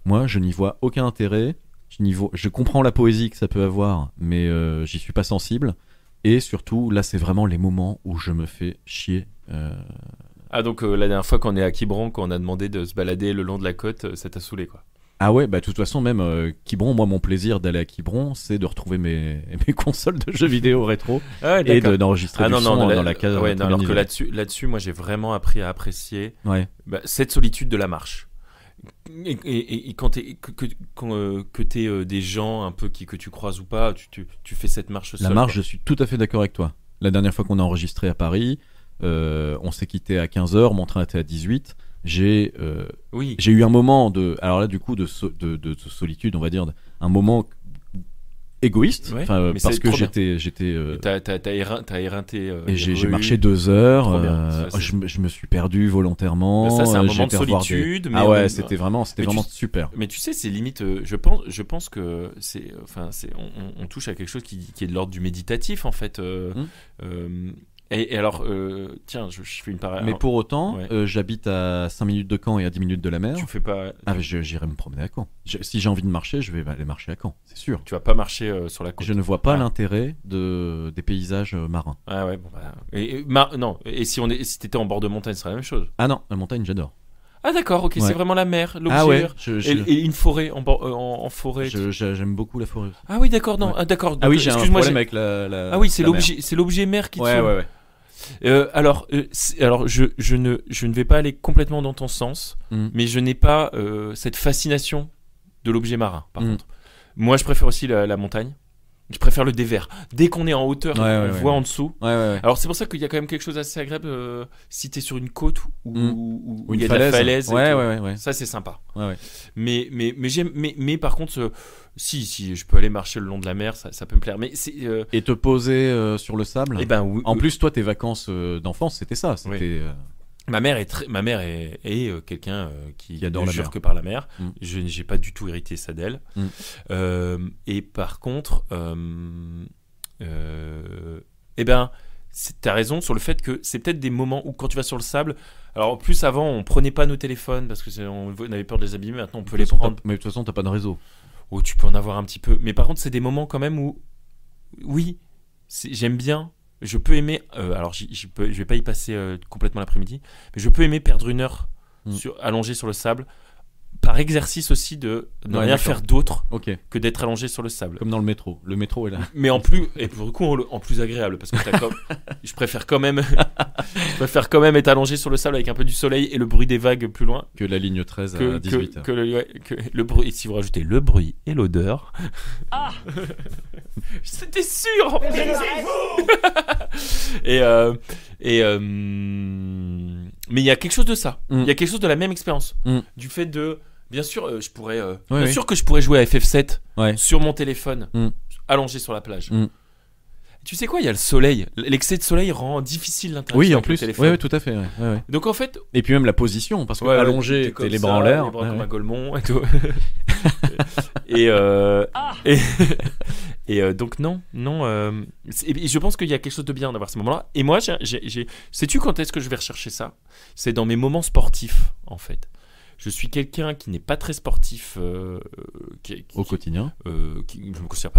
Moi je n'y vois aucun intérêt. Je comprends la poésie que ça peut avoir mais j'y suis pas sensible, et surtout là c'est vraiment les moments où je me fais chier. Donc la dernière fois qu'on est à Quiberon, quand on a demandé de se balader le long de la côte, ça t'a saoulé quoi? Ah ouais, bah de toute façon même Quiberon, moi mon plaisir d'aller à Quiberon, c'est de retrouver mes consoles de jeux vidéo rétro et d'enregistrer du son dans la case. Ouais, alors que là-dessus, moi j'ai vraiment appris à apprécier cette solitude de la marche. Et quand t'es des gens un peu que tu croises ou pas, tu fais cette marche seule. La marche, je suis tout à fait d'accord avec toi. La dernière fois qu'on a enregistré à Paris, on s'est quitté à 15h, mon train était à 18h. J'ai eu un moment de solitude, on va dire, un moment égoïste, parce que t'as éreinté et j'ai marché 2 heures. Je me suis perdu volontairement. Ça c'est un moment de solitude. C'était vraiment super. Mais tu sais, c'est limite. Je pense que on touche à quelque chose qui est de l'ordre du méditatif en fait. Et alors, tiens, je fais une pareille. Mais pour autant, Ouais. j'habite à 5 minutes de Caen et à 10 minutes de la mer. Tu fais pas. Ah, mais j'irai me promener à Caen. Si j'ai envie de marcher, je vais aller marcher à Caen, c'est sûr. Tu vas pas marcher sur la côte. Je ne vois pas Ah. l'intérêt des paysages marins. Ah ouais, bon bah. Non, et si t'étais en bord de montagne, ce serait la même chose. Ah non, la montagne, j'adore. Ah d'accord, ok, Ouais. c'est vraiment la mer, l'objet. Ah ouais, Et une forêt en forêt. j'aime beaucoup la forêt. Ah oui, d'accord, non, Ouais. ah, d'accord. Ah oui, donc, j'ai un excuse-moi, problème avec la. Ah oui, c'est la mer. l'objet mer qui te Ouais, saoule. ouais, ouais. Alors je ne vais pas aller complètement dans ton sens, mais je n'ai pas cette fascination de l'objet marin. Par contre, moi, je préfère aussi la montagne. Je préfère le dévers. Dès qu'on est en hauteur, on voit en dessous. Ouais, ouais, ouais. Alors c'est pour ça qu'il y a quand même quelque chose d'assez agréable si t'es sur une côte où il y a de la falaise. Ouais, et tout. ouais. Ça c'est sympa. Ouais, ouais. Mais par contre, si je peux aller marcher le long de la mer, ça peut me plaire. Mais c'est Et te poser sur le sable. eh ben oui, En plus, toi, tes vacances d'enfance, c'était ça. C'était. ma mère est quelqu'un qui adore ne la jure mer. que par la mer. Mm. Je n'ai pas du tout hérité ça d'elle. Et par contre, eh ben, t'as raison sur le fait que c'est peut-être des moments où quand tu vas sur le sable. Alors en plus avant, on prenait pas nos téléphones parce que on avait peur de les abîmer. Maintenant, on peut les prendre. Mais de toute façon, t'as pas de réseau. Oh, tu peux en avoir un petit peu. Mais par contre, c'est des moments quand même où, oui, j'aime bien. Je peux aimer. Alors, je vais pas y passer complètement l'après-midi, mais je peux aimer perdre une heure allongé sur le sable, par exercice aussi de ne rien faire d'autre que d'être allongé sur le sable. Comme dans le métro. Le métro est là. Mais en plus, et pour le coup, en plus agréable, parce que je préfère quand même être allongé sur le sable avec un peu du soleil et le bruit des vagues plus loin. Que la ligne 13 à 18. Que le bruit, si vous rajoutez le bruit et l'odeur. Ah c'était sûr. Mais il y a quelque chose de ça. Il y a quelque chose de la même expérience. Du fait de, bien sûr, je pourrais, bien sûr que je pourrais jouer à FF7 sur mon téléphone, allongé sur la plage. Tu sais quoi, il y a le soleil. L'excès de soleil rend difficile l'interaction en avec plus. le téléphone. Oui, tout à fait. Ouais. Donc en fait, et puis même la position, parce que allongé, t'es les bras en l'air, les bras comme un golemon et tout. Donc non. Et je pense qu'il y a quelque chose de bien d'avoir ces moments-là. Et moi, sais-tu quand est-ce que je vais rechercher ça ? C'est dans mes moments sportifs, en fait. Je suis quelqu'un qui n'est pas très sportif au quotidien. Je me considère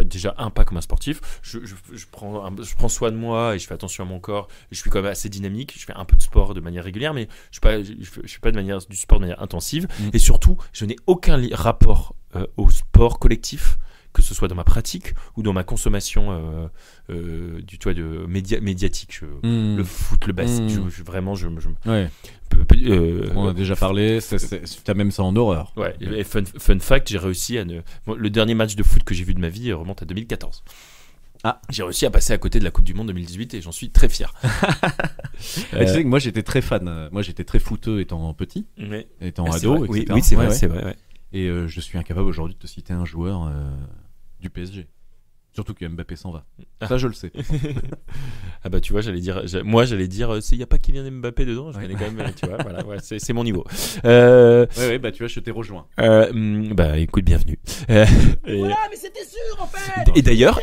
pas comme un sportif. Je prends soin de moi et je fais attention à mon corps. Je suis quand même assez dynamique. Je fais un peu de sport de manière régulière, mais je fais pas du sport de manière intensive. Et surtout, je n'ai aucun rapport au sport collectif, que ce soit dans ma pratique ou dans ma consommation médiatique. Le foot, le basket, on a déjà parlé, t'as même ça en horreur. Ouais, et fun fact, j'ai réussi le dernier match de foot que j'ai vu de ma vie remonte à 2014. J'ai réussi à passer à côté de la Coupe du Monde 2018 et j'en suis très fier. Tu sais que moi j'étais très fan, moi j'étais très footeux étant petit, étant ado, vrai. etc. Oui, c'est vrai, c'est vrai. Ouais. Et je suis incapable aujourd'hui de te citer un joueur du PSG. Surtout que Mbappé s'en va. Ça, je le sais. Ah bah tu vois, j'allais dire, il n'y a pas qui vient Mbappé dedans. Je connais quand même, tu vois, voilà, c'est mon niveau. Bah tu vois, je t'ai rejoint. Bah écoute, bienvenue. Voilà, mais c'était sûr en fait. Et d'ailleurs,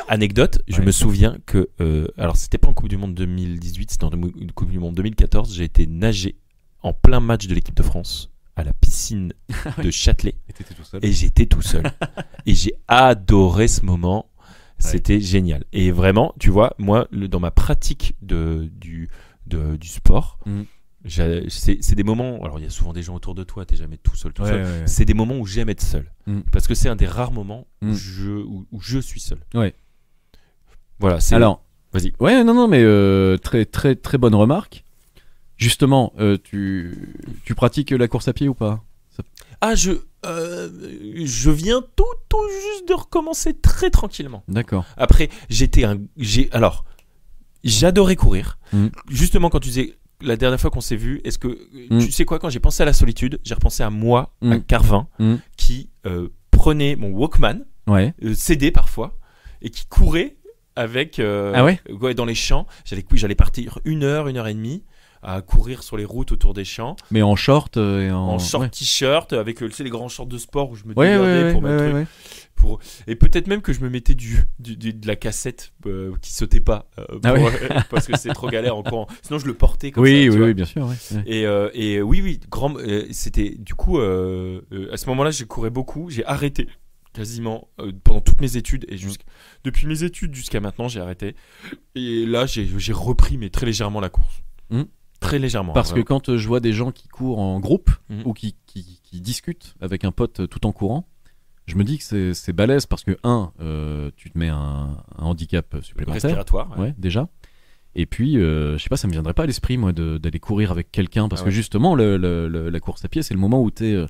anecdote, je me souviens que, alors c'était pas en Coupe du Monde 2018, c'était en Coupe du Monde 2014. J'ai été nager en plein match de l'équipe de France à la piscine de Châtelet. Et j'étais tout seul. Et j'ai adoré ce moment. C'était génial. Et vraiment, tu vois, moi, dans ma pratique du sport, c'est des moments. Alors, il y a souvent des gens autour de toi, t'es jamais tout seul. Ouais. C'est des moments où j'aime être seul. Parce que c'est un des rares moments où je suis seul. Ouais. Voilà. Alors, vas-y. Ouais, non, mais très, très, très bonne remarque. Justement, tu pratiques la course à pied ou pas ? Je viens tout juste de recommencer très tranquillement. D'accord. Après, j'adorais courir. Justement, quand tu disais la dernière fois qu'on s'est vu, est-ce que tu sais quoi, quand j'ai pensé à la solitude, j'ai repensé à moi, à Carvin, qui prenait mon Walkman, CD parfois, et qui courait avec dans les champs. J'allais partir 1 heure, 1 heure et demie à courir sur les routes autour des champs. Mais en short et en short t-shirt avec les grands shorts de sport où je me dégardais pour mettre truc. Et peut-être même que je me mettais de la cassette qui sautait pas parce que c'est trop galère en courant. Sinon je le portais comme ça. Oui, bien sûr. Ouais. Et oui, c'était du coup à ce moment-là, j'ai couru beaucoup, j'ai arrêté quasiment pendant toutes mes études et depuis mes études jusqu'à maintenant, j'ai arrêté. Et là, j'ai repris mais très légèrement la course. Très légèrement. Parce que quand je vois des gens qui courent en groupe ou qui discutent avec un pote tout en courant, je me dis que c'est balèze parce que tu te mets un handicap supplémentaire respiratoire, ouais, déjà. Et puis je sais pas, ça me viendrait pas à l'esprit moi d'aller courir avec quelqu'un parce que justement la course à pied, c'est le moment où t'es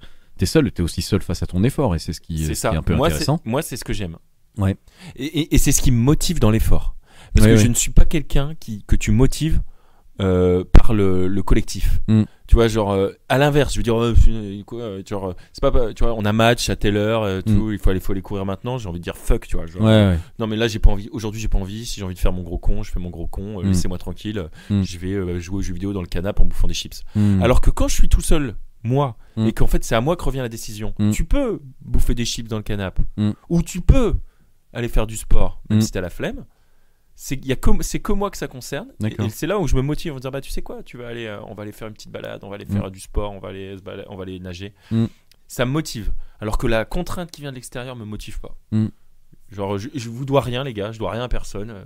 seul, t'es aussi seul face à ton effort et c'est ce qui est un peu intéressant. Moi c'est ce que j'aime. Ouais. Et c'est ce qui me motive dans l'effort parce que je ne suis pas quelqu'un que tu motives par le collectif. Tu vois, genre à l'inverse, je veux dire c'est pas tu vois, on a match à telle heure il faut aller courir maintenant, j'ai envie de dire fuck, tu vois, genre, non mais là j'ai pas envie, aujourd'hui j'ai pas envie, si j'ai envie de faire mon gros con, je fais mon gros con, laissez-moi tranquille, je vais jouer aux jeux vidéo dans le canapé en bouffant des chips. Alors que quand je suis tout seul, moi, et qu'en fait c'est à moi que revient la décision, tu peux bouffer des chips dans le canapé ou tu peux aller faire du sport même si t'as la flemme. C'est que moi que ça concerne et c'est là où je me motive en me disant tu sais quoi, on va aller faire une petite balade, on va aller faire du sport, on va aller nager. Ça me motive, alors que la contrainte qui vient de l'extérieur me motive pas. Genre je vous dois rien les gars, je dois rien à personne.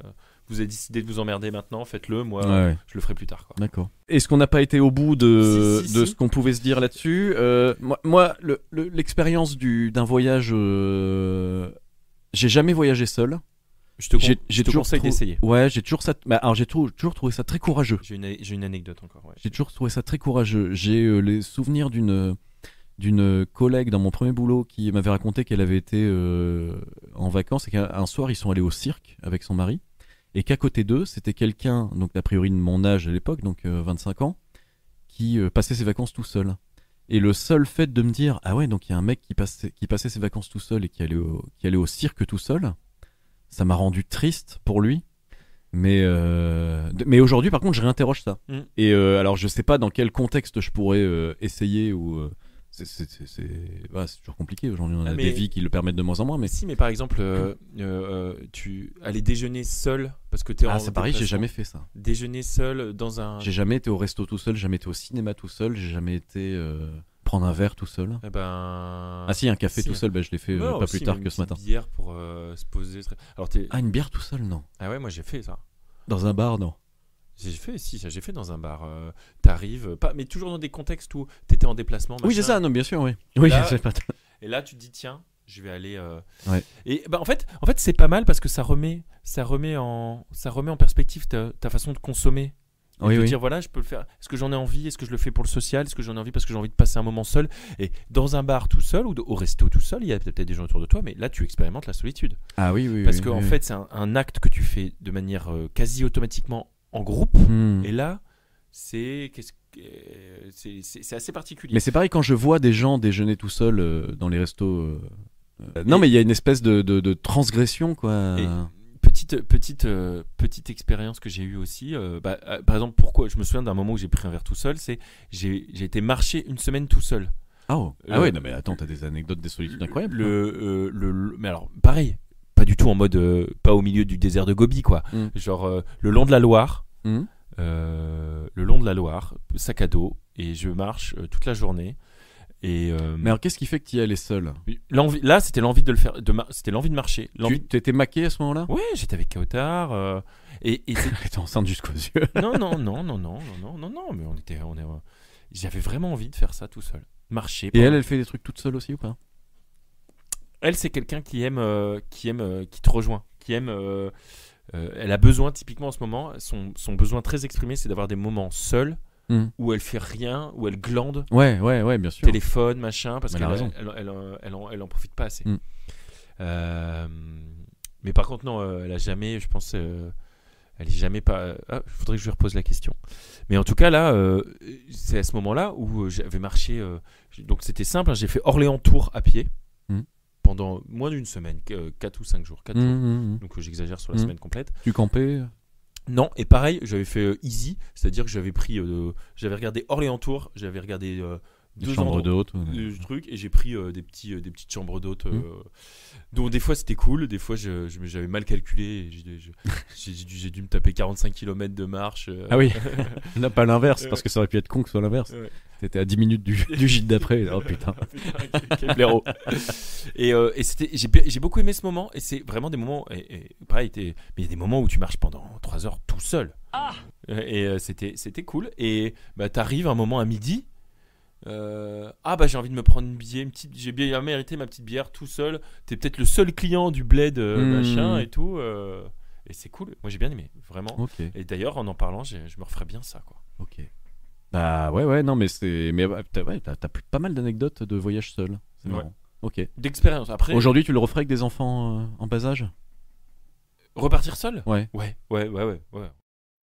Vous avez décidé de vous emmerder maintenant, faites-le, moi je le ferai plus tard, quoi. D'accord. Est-ce qu'on n'a pas été au bout de ce qu'on pouvait se dire là-dessus? Moi l'expérience d'un voyage, j'ai jamais voyagé seul. Je te conseille d'essayer. Ouais, j'ai toujours toujours trouvé ça très courageux. J'ai une anecdote encore. Ouais. J'ai toujours trouvé ça très courageux. J'ai les souvenirs d'une collègue dans mon premier boulot qui m'avait raconté qu'elle avait été en vacances et qu'un soir ils sont allés au cirque avec son mari et qu'à côté d'eux c'était quelqu'un, donc a priori de mon âge à l'époque, donc 25 ans, qui passait ses vacances tout seul. Et le seul fait de me dire ah ouais, donc il y a un mec qui passait ses vacances tout seul et qui allait au cirque tout seul. Ça m'a rendu triste pour lui, mais aujourd'hui par contre je réinterroge ça. Et alors je sais pas dans quel contexte je pourrais essayer ou c'est toujours compliqué aujourd'hui, on a des vies qui le permettent de moins en moins, mais si, mais par exemple tu allais déjeuner seul parce que t'es c'est pareil, j'ai jamais fait ça. Déjeuner seul dans un... J'ai jamais été au resto tout seul, j'ai jamais été au cinéma tout seul, j'ai jamais été prendre un verre tout seul. Ah si, un café tout seul, je l'ai fait pas plus tard que ce matin. Une bière pour se poser. Alors une bière tout seul, non. Ah ouais, moi j'ai fait ça. Dans un bar, non. J'ai fait dans un bar. T'arrives, pas, mais toujours dans des contextes où t'étais en déplacement. Machin. Oui, c'est ça, non, bien sûr, oui. Oui, c'est pas. Et là, tu te dis tiens, je vais aller. Ouais. Et en fait, c'est pas mal parce que ça remet en perspective ta façon de consommer. Et de dire voilà, je peux le faire. Est-ce que j'en ai envie? Est-ce que je le fais pour le social? Est-ce que j'en ai envie parce que j'ai envie de passer un moment seul? Et dans un bar tout seul ou au resto tout seul, il y a peut-être des gens autour de toi, mais là tu expérimentes la solitude. Ah oui. Parce qu'en fait, c'est un acte que tu fais de manière quasi automatiquement en groupe. Et là, c'est assez particulier. Mais c'est pareil quand je vois des gens déjeuner tout seuls dans les restos. Non, mais il y a une espèce de transgression, quoi. Et petite expérience que j'ai eue aussi. Par exemple, pourquoi je me souviens d'un moment où j'ai pris un verre tout seul, c'est j'ai été marcher une semaine tout seul. Ah ouais, non mais attends, t'as des anecdotes des solitudes incroyables. Mais alors pareil, pas du tout en mode pas au milieu du désert de Gobi, quoi. Genre le long de la Loire. Le long de la Loire, sac à dos, et je marche toute la journée. Et mais alors qu'est-ce qui fait que tu y allais seul? Là c'était l'envie de le faire, c'était l'envie de marcher. Tu étais maqué à ce moment-là? Ouais, j'étais avec Kaotar et t'étais enceinte jusqu'aux yeux. Non, mais j'avais vraiment envie de faire ça tout seul, marcher. Et elle fait des trucs toute seule aussi ou pas? Elle, c'est quelqu'un qui te rejoint, qui aime. Elle a besoin typiquement en ce moment, son besoin très exprimé, c'est d'avoir des moments seuls. Où elle fait rien, où elle glande. Ouais, bien sûr. Téléphone, machin, parce qu'elle elle en profite pas assez. Mais par contre, non, elle a jamais, je pense, elle est jamais pas. Ah, il faudrait que je lui repose la question. Mais en tout cas, là, c'est à ce moment-là où j'avais marché. Donc c'était simple, j'ai fait Orléans-Tours à pied pendant moins d'une semaine, 4 ou 5 jours. 4 jours. Donc j'exagère sur la semaine complète. Tu campais? Non, et pareil, j'avais fait easy, c'est-à-dire que j'avais regardé Orléans-Tours, j'avais regardé Des chambres d'hôtes. Truc, et j'ai pris des petites chambres d'hôtes dont des fois c'était cool, des fois j'avais mal calculé, et j'ai dû me taper 45 km de marche. Ah oui, là pas l'inverse, parce que ça aurait pu être con que ce soit l'inverse. Ouais. T'étais à 10 minutes du gîte d'après. Oh putain. Quel blaireau. Et j'ai beaucoup aimé ce moment, et c'est vraiment des moments, et pareil, mais il y a des moments où tu marches pendant 3 heures tout seul. Et c'était cool, et bah, t'arrives un moment à midi. J'ai envie de me prendre j'ai bien mérité ma petite bière tout seul. T'es peut-être le seul client du bled machin et tout, et c'est cool. Moi j'ai bien aimé vraiment. Okay. Et d'ailleurs en parlant, je me referais bien ça quoi. Ok. Bah ouais non mais t'as pas mal d'anecdotes de voyage seul. C'est marrant. Ok. D'expérience. Après. Aujourd'hui tu le referais avec des enfants en bas âge. Repartir seul. Ouais.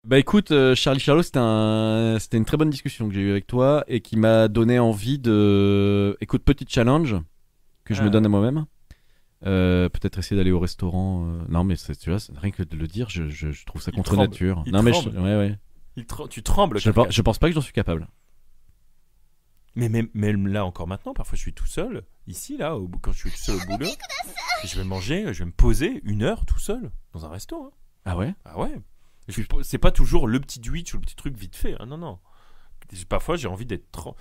Bah écoute, Charlie Charlot, c'était une très bonne discussion que j'ai eue avec toi et qui m'a donné envie de... Écoute, petit challenge que je me donne à moi-même. Peut-être essayer d'aller au restaurant. Non mais tu vois, rien que de le dire, je trouve ça contre nature. Il non mais ouais. Tu trembles. Je pense pas que j'en suis capable. Mais même là encore maintenant, parfois je suis tout seul, ici là, quand je suis tout seul au boulot, et je vais me poser 1 heure tout seul dans un resto. Hein. Ah ouais. C'est pas toujours le petit Twitch ou le petit truc vite fait. Hein, non. Parfois, j'ai envie d'être.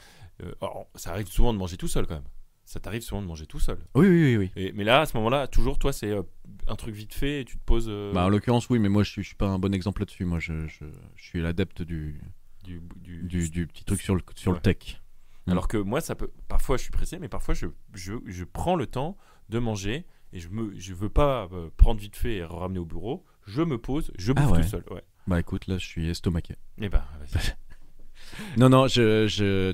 Alors, ça arrive souvent de manger tout seul quand même. Ça t'arrive souvent de manger tout seul. Oui. Mais là, à ce moment-là, toujours, toi, c'est un truc vite fait et tu te poses. Bah, en l'occurrence, oui, mais moi, je suis pas un bon exemple là-dessus. Moi, je suis l'adepte du petit truc sur le tech. Alors que moi, parfois, je suis pressé, mais parfois, je prends le temps de manger et je veux pas prendre vite fait et ramener au bureau. Je me pose, je bouffe tout seul. Ouais. Bah écoute, là je suis estomaqué. Et bah vas-y. Non, tu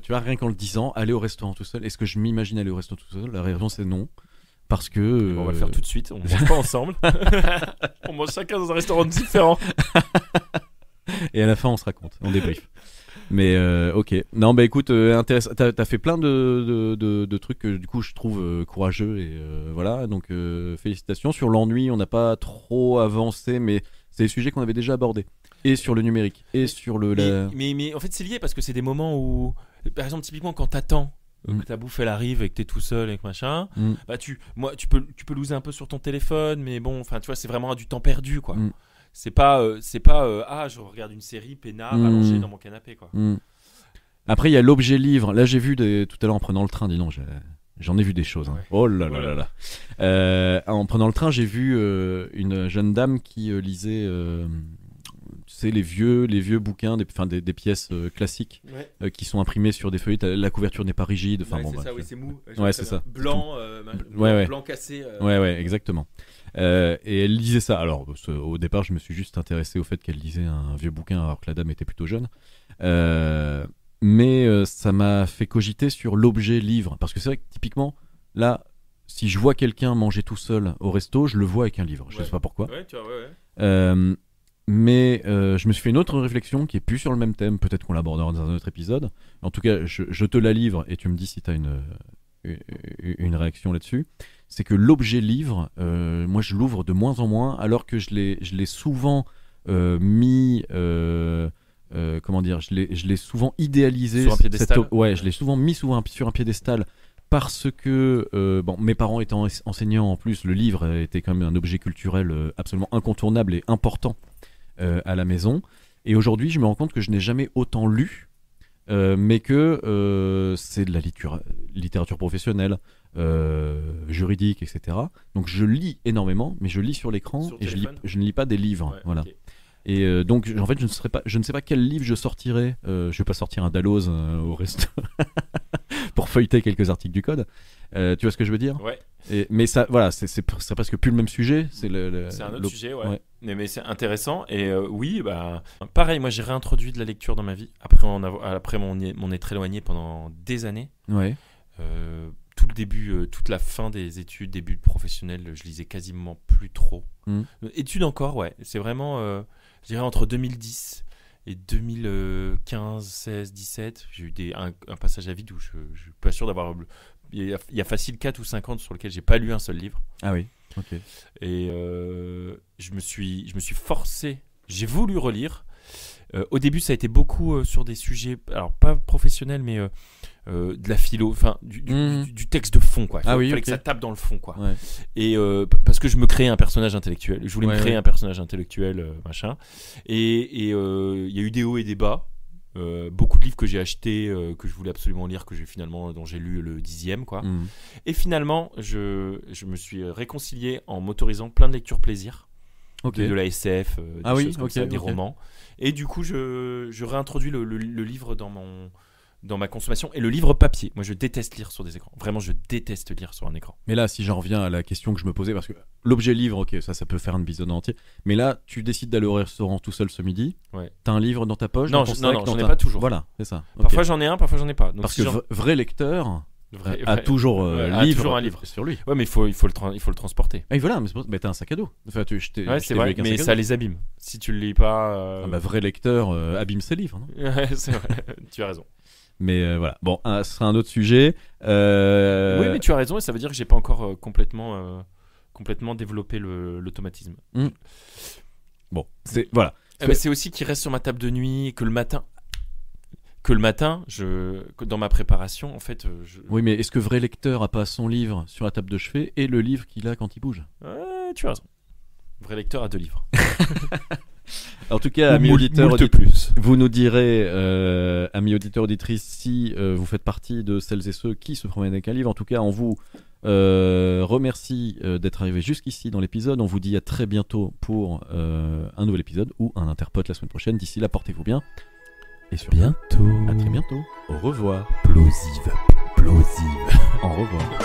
vois, rien qu'en le disant, aller au restaurant tout seul, est-ce que je m'imagine aller au restaurant tout seul? La réponse est non. Parce que. On va le faire tout de suite, on mange pas ensemble. On mange chacun dans un restaurant différent. Et à la fin, on se raconte, on débrief. Mais ok. Non, bah écoute, intéressant. T'as fait plein de trucs que du coup je trouve courageux et voilà. Donc félicitations. Sur l'ennui, on n'a pas trop avancé, mais c'est des sujets qu'on avait déjà abordés. Et sur le numérique, et sur Mais en fait, c'est lié parce que c'est des moments où, par exemple, typiquement quand t'attends que ta bouffe elle arrive et que t'es tout seul et que machin, bah tu peux loser un peu sur ton téléphone, mais bon, enfin tu vois, c'est vraiment du temps perdu quoi. C'est pas je regarde une série peinard allongé dans mon canapé quoi. Après il y a l'objet livre. Là j'ai vu tout à l'heure en prenant le train, dis donc, j'en ai vu des choses. Hein. Ouais. Oh là là. En prenant le train, j'ai vu une jeune dame qui lisait tu sais, les vieux bouquins, des pièces classiques qui sont imprimées sur des feuilles. La couverture n'est pas rigide. Enfin, c'est ça, oui, c'est mou. Ouais, c'est ça. Blanc, blanc cassé. Ouais, exactement. Et elle lisait ça. Alors, au départ, je me suis juste intéressé au fait qu'elle lisait un vieux bouquin alors que la dame était plutôt jeune. Mais ça m'a fait cogiter sur l'objet livre. Parce que c'est vrai que typiquement, là, si je vois quelqu'un manger tout seul au resto, je le vois avec un livre. Je sais pas pourquoi. Ouais, tu vois, mais je me suis fait une autre réflexion qui est plus sur le même thème. Peut-être qu'on l'abordera dans un autre épisode. En tout cas, je te la livre et tu me dis si tu as une réaction là-dessus. C'est que l'objet livre, moi je l'ouvre de moins en moins, alors que je l'ai souvent mis, comment dire, je l'ai souvent idéalisé sur un piédestal. Je l'ai souvent mis sur un piédestal parce que mes parents étant enseignants en plus, le livre était quand même un objet culturel absolument incontournable et important à la maison. Et aujourd'hui, je me rends compte que je n'ai jamais autant lu. Mais que c'est de la littérature professionnelle, juridique, etc. Donc je lis énormément, mais je lis sur l'écran et je ne lis pas des livres. Ouais, voilà. Okay. Et donc en fait je ne sais pas quel livre je sortirai. Je vais pas sortir un Dalloz au resto pour feuilleter quelques articles du code. Tu vois ce que je veux dire? Ouais. Mais ça, voilà, c'est presque plus le même sujet. C'est un autre sujet, ouais. Mais c'est intéressant. Et oui, bah, pareil, moi j'ai réintroduit de la lecture dans ma vie. Après m'en être éloigné pendant des années. Ouais. Tout le début, toute la fin des études, début professionnel, je lisais quasiment plus trop. Études encore, ouais. C'est vraiment, je dirais entre 2010 et 2015, 16, 17, j'ai eu un passage à vide où je suis pas sûr d'avoir... Il y a facile 4 ou 5 ans sur lequel j'ai pas lu un seul livre. Ah oui, ok. Et je me suis forcé, j'ai voulu relire. Au début, ça a été beaucoup sur des sujets, alors pas professionnels, mais de la philo, enfin du texte de fond quoi. Il fallait que ça tape dans le fond quoi. Ouais. Et parce que je me créais un personnage intellectuel, je voulais me créer un personnage intellectuel machin. Et il y a eu des hauts et des bas. Beaucoup de livres que j'ai achetés, que je voulais absolument lire, dont j'ai lu le 10e quoi. Et finalement je me suis réconcilié en m'autorisant plein de lectures plaisir, de la SF, des choses comme ça, des romans. Et du coup je réintroduis le livre dans ma consommation, et le livre papier. Moi je déteste lire sur des écrans, vraiment je déteste lire sur un écran. Mais là si j'en reviens à la question que je me posais, parce que l'objet livre, ça peut faire un bisonnement entier, mais là tu décides d'aller au restaurant tout seul ce midi, t'as un livre dans ta poche? Non, j'en ai pas toujours. Voilà, c'est ça. Parfois j'en ai un, parfois j'en ai pas. Donc, parce que vrai lecteur a toujours un livre sur lui. Ouais, mais il faut le transporter. Et voilà, mais t'as un sac à dos. Enfin, c'est vrai, mais ça les abîme. Si tu le lis pas. Vrai lecteur abîme ses livres. Non c'est vrai, tu as raison. Mais voilà, bon, ce sera un autre sujet. Oui, mais tu as raison, et ça veut dire que j'ai pas encore complètement développé l'automatisme. Bon, c'est voilà. Mais c'est aussi qu'il reste sur ma table de nuit, que le matin, dans ma préparation, en fait. Oui, mais est-ce que vrai lecteur a pas son livre sur la table de chevet et le livre qu'il a quand il bouge? Tu as raison. Vrai lecteur a 2 livres. En tout cas, amis auditeurs, vous nous direz, amis auditeurs, auditrices, si vous faites partie de celles et ceux qui se promènent avec un livre. En tout cas, on vous remercie d'être arrivé jusqu'ici dans l'épisode. On vous dit à très bientôt pour un nouvel épisode ou un interpote la semaine prochaine. D'ici là, portez-vous bien. Et sur bientôt. À très bientôt. Au revoir. Plosive. Au revoir.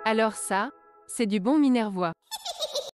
Alors ça, c'est du bon Minervois.